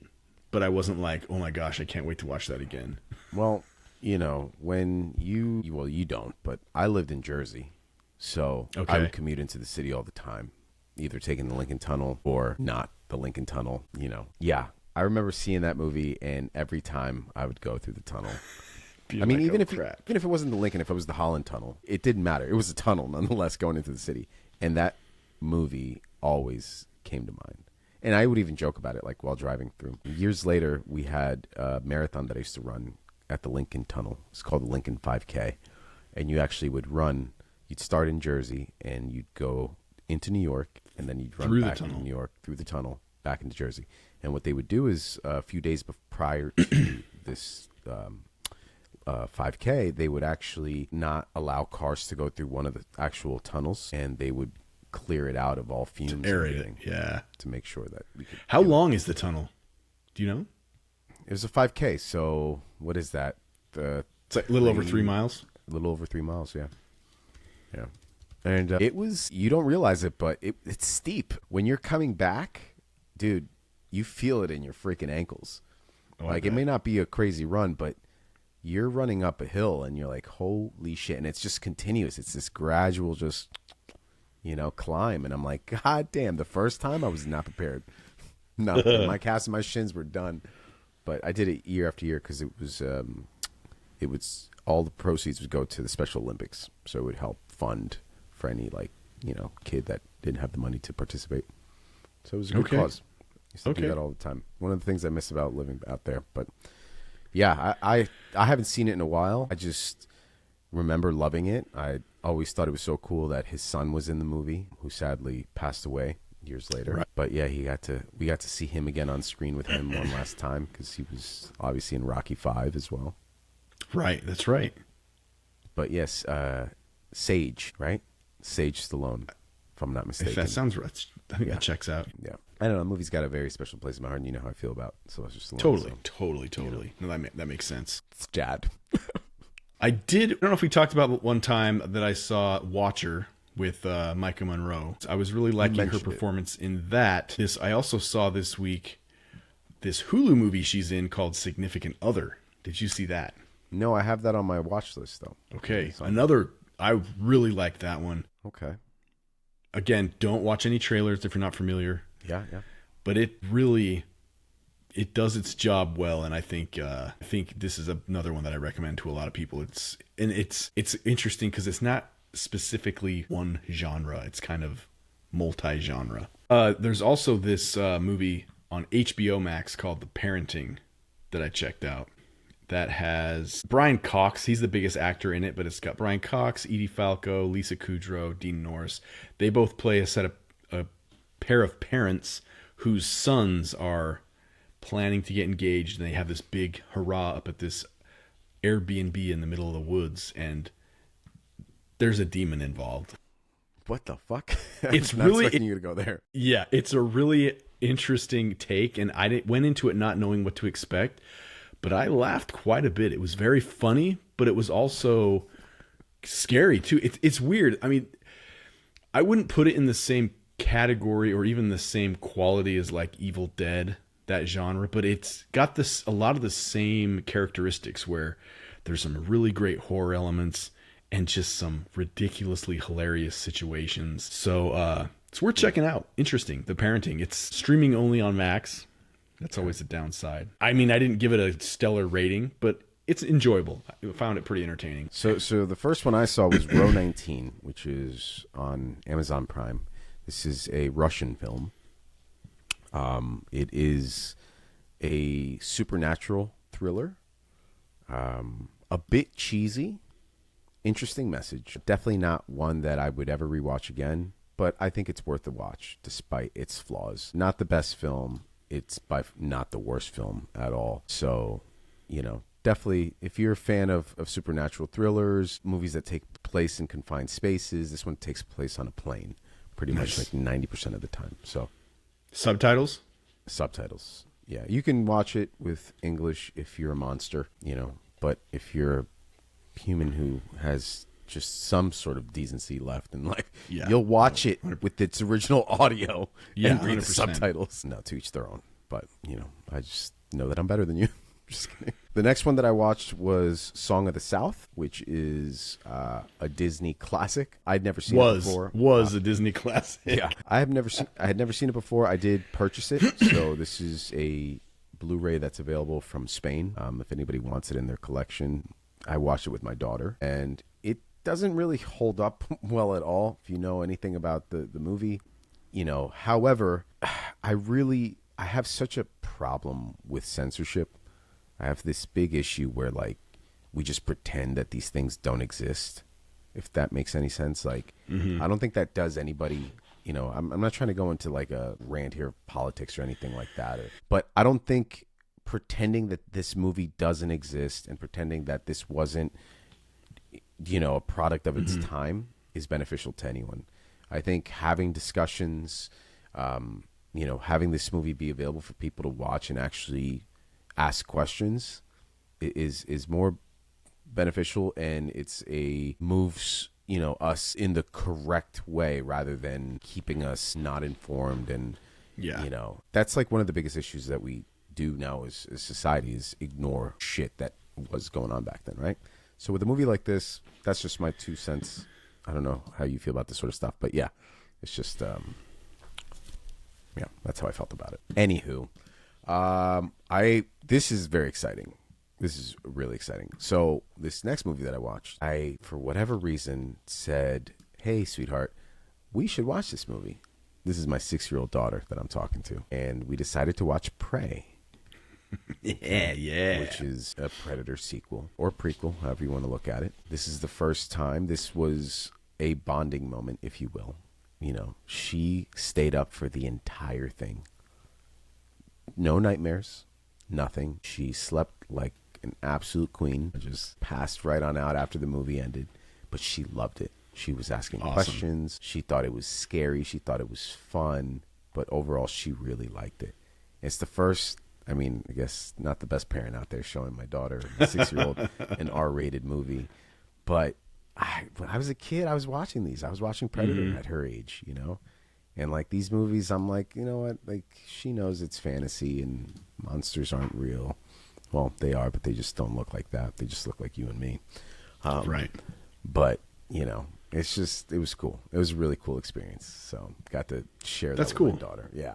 but I wasn't like, oh my gosh, I can't wait to watch that again. Well, when you don't, but I lived in Jersey, so I would commute into the city all the time, either taking the Lincoln Tunnel or not the Lincoln Tunnel, Yeah, I remember seeing that movie, and every time I would go through the tunnel. I mean, even if it wasn't the Lincoln, if it was the Holland Tunnel, it didn't matter. It was a tunnel nonetheless going into the city. And that movie always came to mind. And I would even joke about it, like while driving through. Years later, we had a marathon that I used to run at the Lincoln Tunnel. It's called the Lincoln 5K. And you actually would run, you'd start in Jersey, and you'd go into New York, and then you'd run back into New York, through the tunnel, back into Jersey. And what they would do is a few days prior to this 5K, they would actually not allow cars to go through one of the actual tunnels, and they would clear it out of all fumes and everything. Yeah. To make sure that we could. How long is the tunnel? Do you know? It was a 5K, so what is that? It's like a little over 3 miles. A little over 3 miles, yeah. Yeah. And it was, you don't realize it, but it's steep. When you're coming back, dude, you feel it in your freaking ankles. Oh, like, it may not be a crazy run, but you're running up a hill and you're like, holy shit. And it's just continuous. It's this gradual, just, climb. And I'm like, God damn, the first time I was not prepared. No, my calves and my shins were done. But I did it year after year because it was all the proceeds would go to the Special Olympics, so it would help fund for any kid that didn't have the money to participate. So it was a good cause. I used to do that all the time. One of the things I miss about living out there. But yeah, I haven't seen it in a while. I just remember loving it. I always thought it was so cool that his son was in the movie, who sadly passed away years later. Right. But yeah, we got to see him again on screen with him one last time, because he was obviously in Rocky V as well. Right, that's right. But yes, Sage, right? Sage Stallone, if I'm not mistaken. If that sounds right, I think that checks out. Yeah. I don't know. The movie's got a very special place in my heart, and you know how I feel about Sylvester Stallone. Totally. No, that makes sense. It's dad. I don't know if we talked about one time that I saw Watcher with Micah Monroe. I was really liking her performance in that. I also saw this week this Hulu movie she's in called Significant Other. Did you see that? No, I have that on my watch list, though. Okay. I really liked that one. Okay. Again, don't watch any trailers if you're not familiar. Yeah. But it does its job well, and I think this is another one that I recommend to a lot of people. It's interesting because it's not specifically one genre. It's kind of multi-genre. There's also this movie on HBO Max called The Parenting that I checked out. That has Brian Cox. He's the biggest actor in it, but it's got Brian Cox, Edie Falco, Lisa Kudrow, Dean Norris. They both play a pair of parents whose sons are planning to get engaged, and they have this big hurrah up at this Airbnb in the middle of the woods, and there's a demon involved. What the fuck? It's not really expecting you to go there. Yeah, it's a really interesting take, and I went into it not knowing what to expect. But I laughed quite a bit. It was very funny, but it was also scary too. It's weird. I mean, I wouldn't put it in the same category or even the same quality as like Evil Dead, that genre, but it's got a lot of the same characteristics where there's some really great horror elements and just some ridiculously hilarious situations. So it's worth checking out. Interesting. The Parenting. It's streaming only on Max. That's always a downside. I mean, I didn't give it a stellar rating, but it's enjoyable. I found it pretty entertaining. So the first one I saw was Row 19, which is on Amazon Prime. This is a Russian film. It is a supernatural thriller. A bit cheesy. Interesting message. Definitely not one that I would ever rewatch again, but I think it's worth a watch despite its flaws. Not the best film. It's not the worst film at all. So, definitely, if you're a fan of supernatural thrillers, movies that take place in confined spaces, this one takes place on a plane pretty much like 90% of the time. So, Subtitles? Subtitles. Yeah. You can watch it with English if you're a monster, but if you're a human who has just some sort of decency left in life, you'll watch it with its original audio and read 100%. The subtitles. No, to each their own. But, I just know that I'm better than you. Just kidding. The next one that I watched was Song of the South, which is a Disney classic. I'd never seen it before. Was a Disney classic. Yeah. I had never seen it before. I did purchase it. So this is a Blu-ray that's available from Spain. If anybody wants it in their collection, I watched it with my daughter, and it doesn't really hold up well at all if you know anything about the movie. However, I have such a problem with censorship. I have this big issue where we just pretend that these things don't exist, if that makes any sense. I don't think that does anybody. I'm not trying to go into a rant here of politics or anything like that, but I don't think pretending that this movie doesn't exist and pretending that this wasn't a product of its time is beneficial to anyone. I think having discussions, having this movie be available for people to watch and actually ask questions is more beneficial, and it's moves us in the correct way rather than keeping us not informed. And that's one of the biggest issues that we do now as society is ignore shit that was going on back then, right? So with a movie like this, that's just my 2 cents. I don't know how you feel about this sort of stuff, but yeah, it's just that's how I felt about it. Anywho, this is very exciting. This is really exciting. So this next movie that I watched, I, for whatever reason, said, hey, sweetheart, we should watch this movie. This is my 6-year-old daughter that I'm talking to. And we decided to watch Prey. Yeah. Which is a Predator sequel or prequel, however you want to look at it. This is the first time. This was a bonding moment, if you will. You know, she stayed up for the entire thing. No nightmares, nothing. She slept like an absolute queen. Just passed right on out after the movie ended, but she loved it. She was asking questions. She thought it was scary. She thought it was fun, but overall she really liked it. It's the first, I mean, I guess not the best parent out there showing my daughter, my 6-year-old, an R-rated movie, but when I was a kid, I was watching these. I was watching Predator at her age, you know? And like these movies, I'm like, you know what? Like she knows it's fantasy and monsters aren't real. Well, they are, but they just don't look like that. They just look like you and me. Right. But, you know, it's just, it was cool. It was a really cool experience. So got to share that with my daughter. Yeah.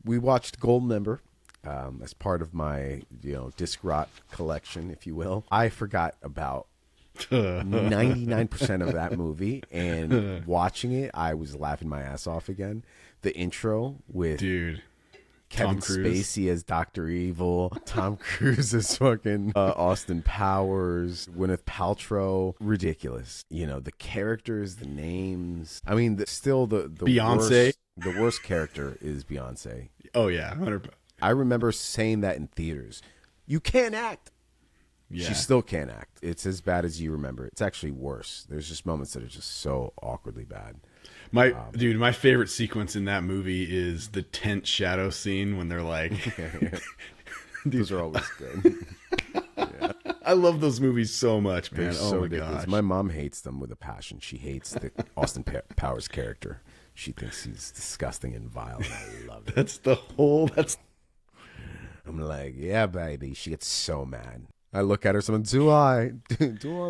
We watched Goldmember as part of my, you know, disc rot collection, if you will. I forgot about 99% of that movie, and watching it, I was laughing my ass off again. The intro with Kevin Spacey as Dr. Evil, Tom Cruise as fucking Austin Powers, Gwyneth Paltrow, ridiculous. You know, the characters, the names. I mean, still the Beyonce. The worst character is Beyonce. Oh yeah, 100%. I remember saying that in theaters. You can't act. Yeah. She still can't act. It's as bad as you remember. It's actually worse. There's just moments that are just so awkwardly bad. My favorite sequence in that movie is the tent shadow scene when they're like, those are always good. Yeah. I love those movies so much, man. They're so my ridiculous. gosh. My mom hates them with a passion. She hates the Austin Powers character. She thinks he's disgusting and vile, and I love it. I'm like, yeah, baby. She gets so mad. I look at her, someone, do I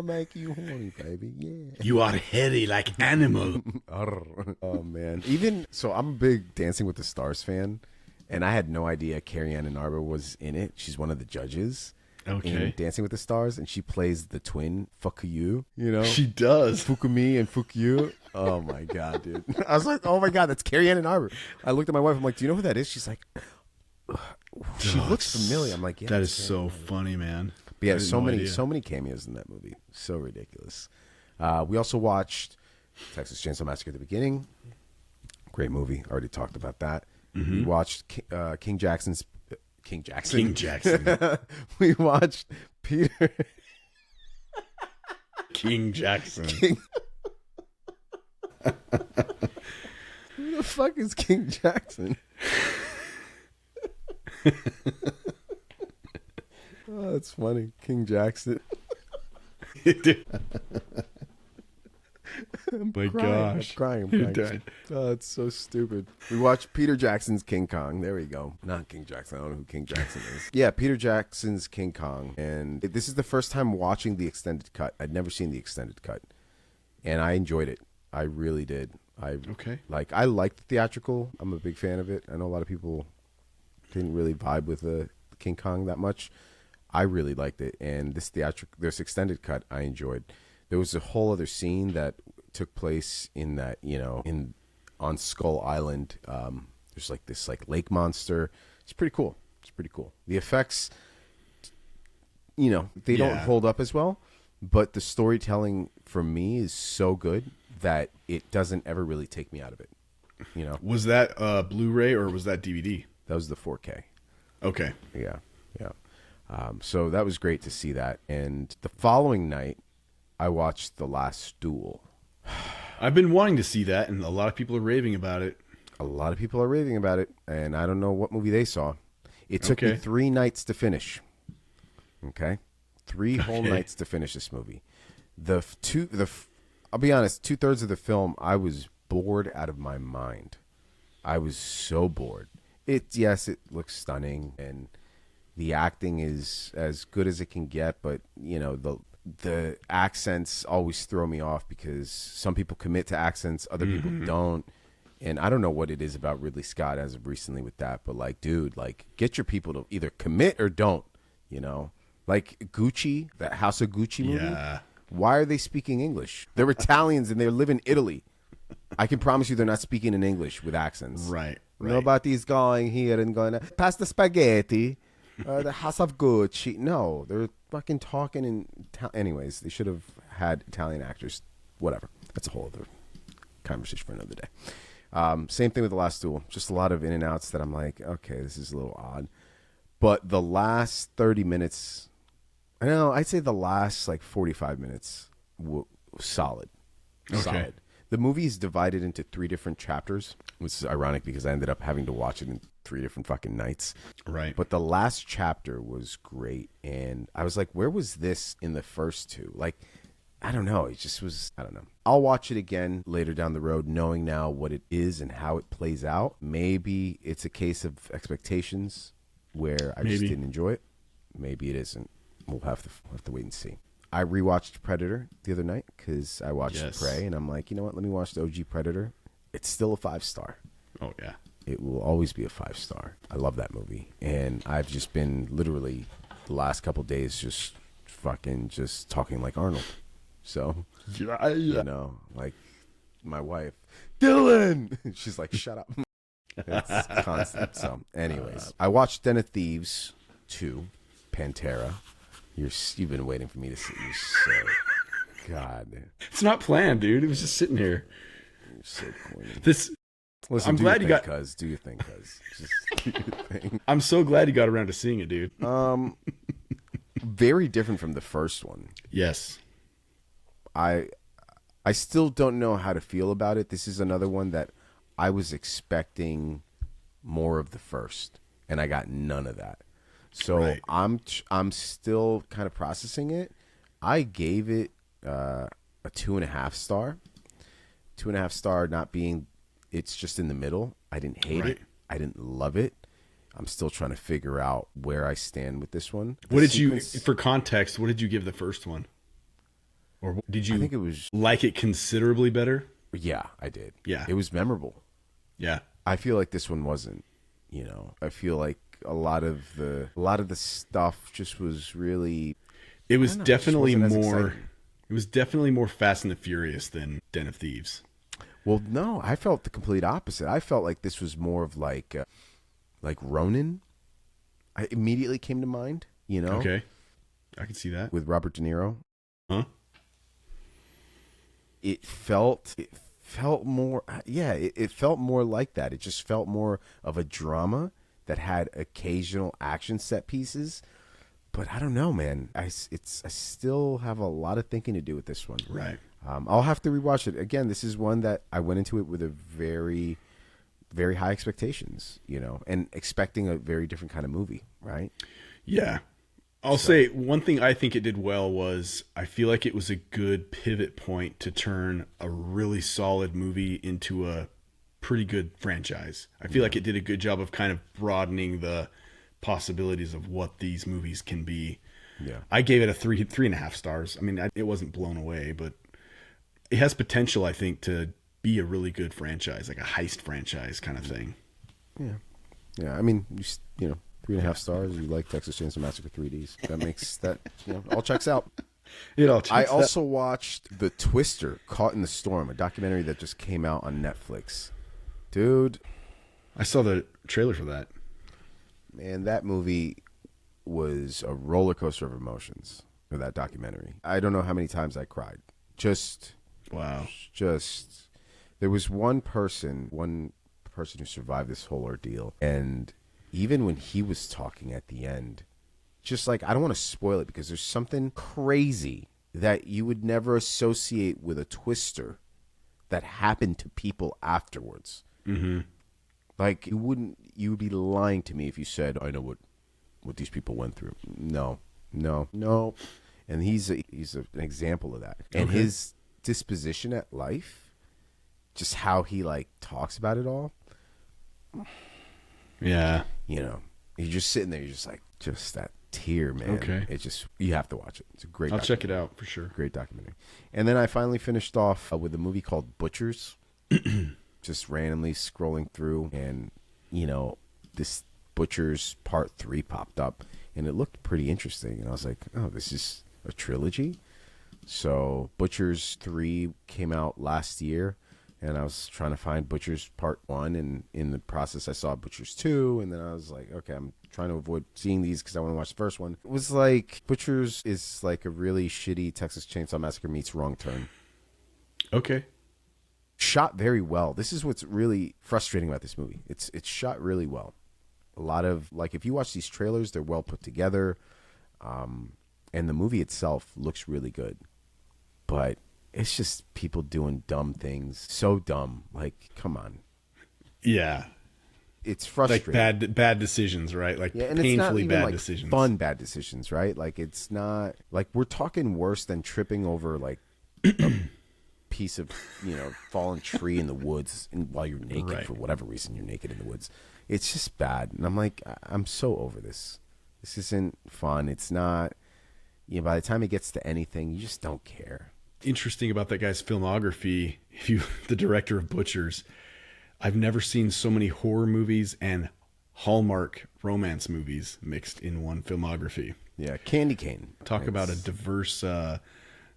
make you horny, baby? Yeah. You are hairy like animal. Oh, man. Even, so I'm a big Dancing with the Stars fan, and I had no idea Carrie Ann Arbor was in it. She's one of the judges in Dancing with the Stars, and she plays the twin, fuck you know? She does. Fuck me and fuck you. Oh, my God, dude. I was like, oh, my God, that's Carrie Ann Arbor. I looked at my wife, I'm like, do you know who that is? She's like, she looks familiar. I'm like, yeah. That is so funny, man. But yeah, so many cameos in that movie. So ridiculous. We also watched Texas Chainsaw Massacre at the beginning. Great movie. Already talked about that. We watched King Jackson. We watched Peter. King Jackson. Who the fuck is King Jackson? Oh, that's funny. King Jackson. My gosh. I'm crying. Oh, it's so stupid. We watched Peter Jackson's King Kong. There we go. Not King Jackson. I don't know who King Jackson is. Yeah, Peter Jackson's King Kong. And this is the first time watching the extended cut. I'd never seen the extended cut. And I enjoyed it. I really did. I liked the theatrical. I'm a big fan of it. I know a lot of people didn't really vibe with the King Kong that much. I really liked it, and this extended cut I enjoyed. There was a whole other scene that took place in that, you know, on Skull Island. There's like this lake monster. It's pretty cool. The effects, you know, they don't hold up as well, but the storytelling for me is so good that it doesn't ever really take me out of it. You know, was that Blu-ray or was that DVD? That was the 4K. Okay. Yeah. So that was great to see that. And the following night, I watched The Last Duel. I've been wanting to see that, and a lot of people are raving about it. And I don't know what movie they saw. It took me 3 nights to finish. Okay? 3 whole nights to finish this movie. I'll be honest, 2/3 of the film, I was bored out of my mind. I was so bored. It looks stunning, and the acting is as good as it can get, but you know, the accents always throw me off because some people commit to accents, other people don't. And I don't know what it is about Ridley Scott as of recently with that, but like, dude, like, get your people to either commit or don't, you know? Like Gucci, that House of Gucci movie. Yeah. Why are they speaking English? They're Italians and they live in Italy. I can promise you they're not speaking in English with accents. Right. Nobody's going here and going, pass the spaghetti, the House of Gucci. No, they're fucking talking in... Anyways, they should have had Italian actors. Whatever. That's a whole other conversation for another day. Same thing with The Last Duel. Just a lot of in and outs that I'm like, okay, this is a little odd. But the last 30 minutes... I know, I'd say the last like 45 minutes were solid. Okay. Solid. The movie is divided into 3 different chapters, which is ironic because I ended up having to watch it in 3 different fucking nights. Right. But the last chapter was great. And I was like, where was this in the first 2? Like, I don't know. It just was, I don't know. I'll watch it again later down the road, knowing now what it is and how it plays out. Maybe it's a case of expectations where I just didn't enjoy it. Maybe it isn't. We'll have to wait and see. I rewatched Predator the other night because I watched Prey, and I'm like, you know what? Let me watch the OG Predator. It's still a 5-star. Oh, yeah. It will always be a 5-star. I love that movie. And I've just been literally the last couple of days just fucking just talking like Arnold. So, you know, like my wife, Dylan! She's like, shut up. It's constant. So, anyways, I watched Den of Thieves 2, Pantera. You've been waiting for me to see you, so God. It's not planned, dude. It was just sitting here. You're so corny. Listen, I'm glad you got. Do your thing, cuz. Just do your thing. I'm so glad you got around to seeing it, dude. Very different from the first one. Yes. I still don't know how to feel about it. This is another one that I was expecting more of the first, and I got none of that. So right. I'm still kind of processing it. I gave it a 2.5 star. 2.5 star, not being, it's just in the middle. I didn't hate it. I didn't love it. I'm still trying to figure out where I stand with this one. What did you, for context, what did you give the first one? Or did you I think it was, like it considerably better? Yeah, I did. Yeah. It was memorable. Yeah. I feel like this one wasn't, you know, I feel like a lot of the stuff just was really, it was definitely more, it was definitely more Fast and the Furious than Den of Thieves. Well, no, I felt the complete opposite. I felt like this was more of like Ronin. I immediately came to mind, you know? Okay. I can see that. With Robert De Niro. Huh? It felt more, it felt more like that. It just felt more of a drama that had occasional action set pieces. But I don't know, man. I still have a lot of thinking to do with this one. Right. I'll have to rewatch it. Again, this is one that I went into it with a very, very high expectations, you know, and expecting a very different kind of movie, right? Yeah. I'll say one thing I think it did well was I feel like it was a good pivot point to turn a really solid movie into a pretty good franchise. I feel like it did a good job of kind of broadening the possibilities of what these movies can be. Yeah. I gave it a 3.5 stars. I mean, it wasn't blown away, but it has potential, I think, to be a really good franchise, like a heist franchise kind of thing. Yeah. Yeah. I mean, you know, 3.5 stars. You like Texas Chainsaw Massacre 3Ds. That makes that, you know, all checks out. It all checks I also watched The Twister, Caught in the Storm, a documentary that just came out on Netflix. Dude. I saw the trailer for that. Man, that movie was a roller coaster of emotions for that documentary. I don't know how many times I cried. Wow. There was one person who survived this whole ordeal, and even when he was talking at the end, just like, I don't want to spoil it because there's something crazy that you would never associate with a twister that happened to people afterwards. Mm-hmm. Like, you would be lying to me if you said, I know what these people went through. No. And he's an example of that. And his disposition at life, just how he like talks about it all. Yeah. You know, you're just sitting there, you're just like, just that tear, man. Okay. It's just, you have to watch it. It's a great I'll check it out for sure. Great documentary. And then I finally finished off with a movie called Butchers. Just randomly scrolling through, and, you know, this Butchers Part 3 popped up. and it looked pretty interesting. And I was like, oh, this is a trilogy. So Butchers 3 came out last year, and I was trying to find Butchers Part 1, and in the process I saw Butchers 2, and then I was like, okay, I'm trying to avoid seeing these because I want to watch the first one. It was like, Butchers is like a really shitty Texas Chainsaw Massacre meets Wrong Turn. Okay. Shot very well. This is what's really frustrating about this movie. It's shot really well. A lot of, like, if you watch these trailers, they're well put together, and the movie itself looks really good. But it's just people doing dumb things. So dumb. Like, come on. Yeah. It's frustrating. Like bad decisions, right? Like, and painfully it's not even bad like decisions. fun bad decisions, right? Like, it's not like we're talking worse than tripping over like piece of, fallen tree in the woods while you're naked. Right. For whatever reason you're naked in the woods. It's just bad. And I'm like, I'm so over this. This isn't fun. It's not, by the time it gets to anything, you just don't care. Interesting about that guy's filmography, the director of Butchers, I've never seen so many horror movies and Hallmark romance movies mixed in one filmography. Yeah, Candy Cane. Talk about a diverse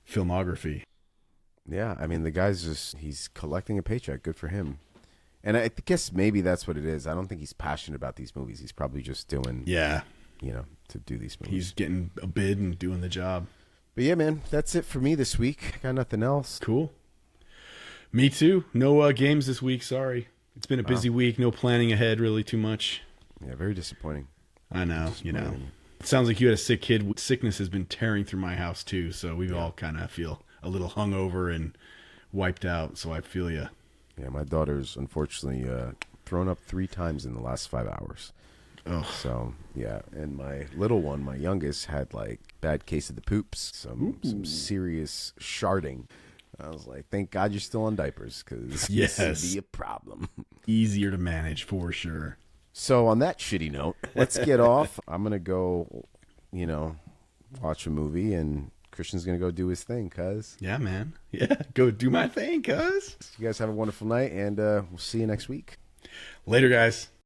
filmography. Yeah, I mean, the guy's he's collecting a paycheck. Good for him. And I guess maybe that's what it is. I don't think he's passionate about these movies. He's probably just doing, to do these movies. He's getting a bid and doing the job. But yeah, man, that's it for me this week. I got nothing else. Cool. Me too. No games this week, sorry. It's been a busy week. No planning ahead really too much. Yeah, very disappointing. I know, It sounds like you had a sick kid. Sickness has been tearing through my house too, so we all kind of feel a little hungover and wiped out, so I feel you. Yeah, my daughter's unfortunately thrown up 3 times in the last 5 hours. Oh. So, yeah. And my little one, my youngest, had like bad case of the poops, some serious sharding. I was like, thank God you're still on diapers, because this would be a problem. Easier to manage for sure. So on that shitty note, let's get off. I'm going to go, watch a movie, and Christian's going to go do his thing, cuz. Yeah, man. Yeah, go do my thing, cuz. You guys have a wonderful night, and we'll see you next week. Later, guys.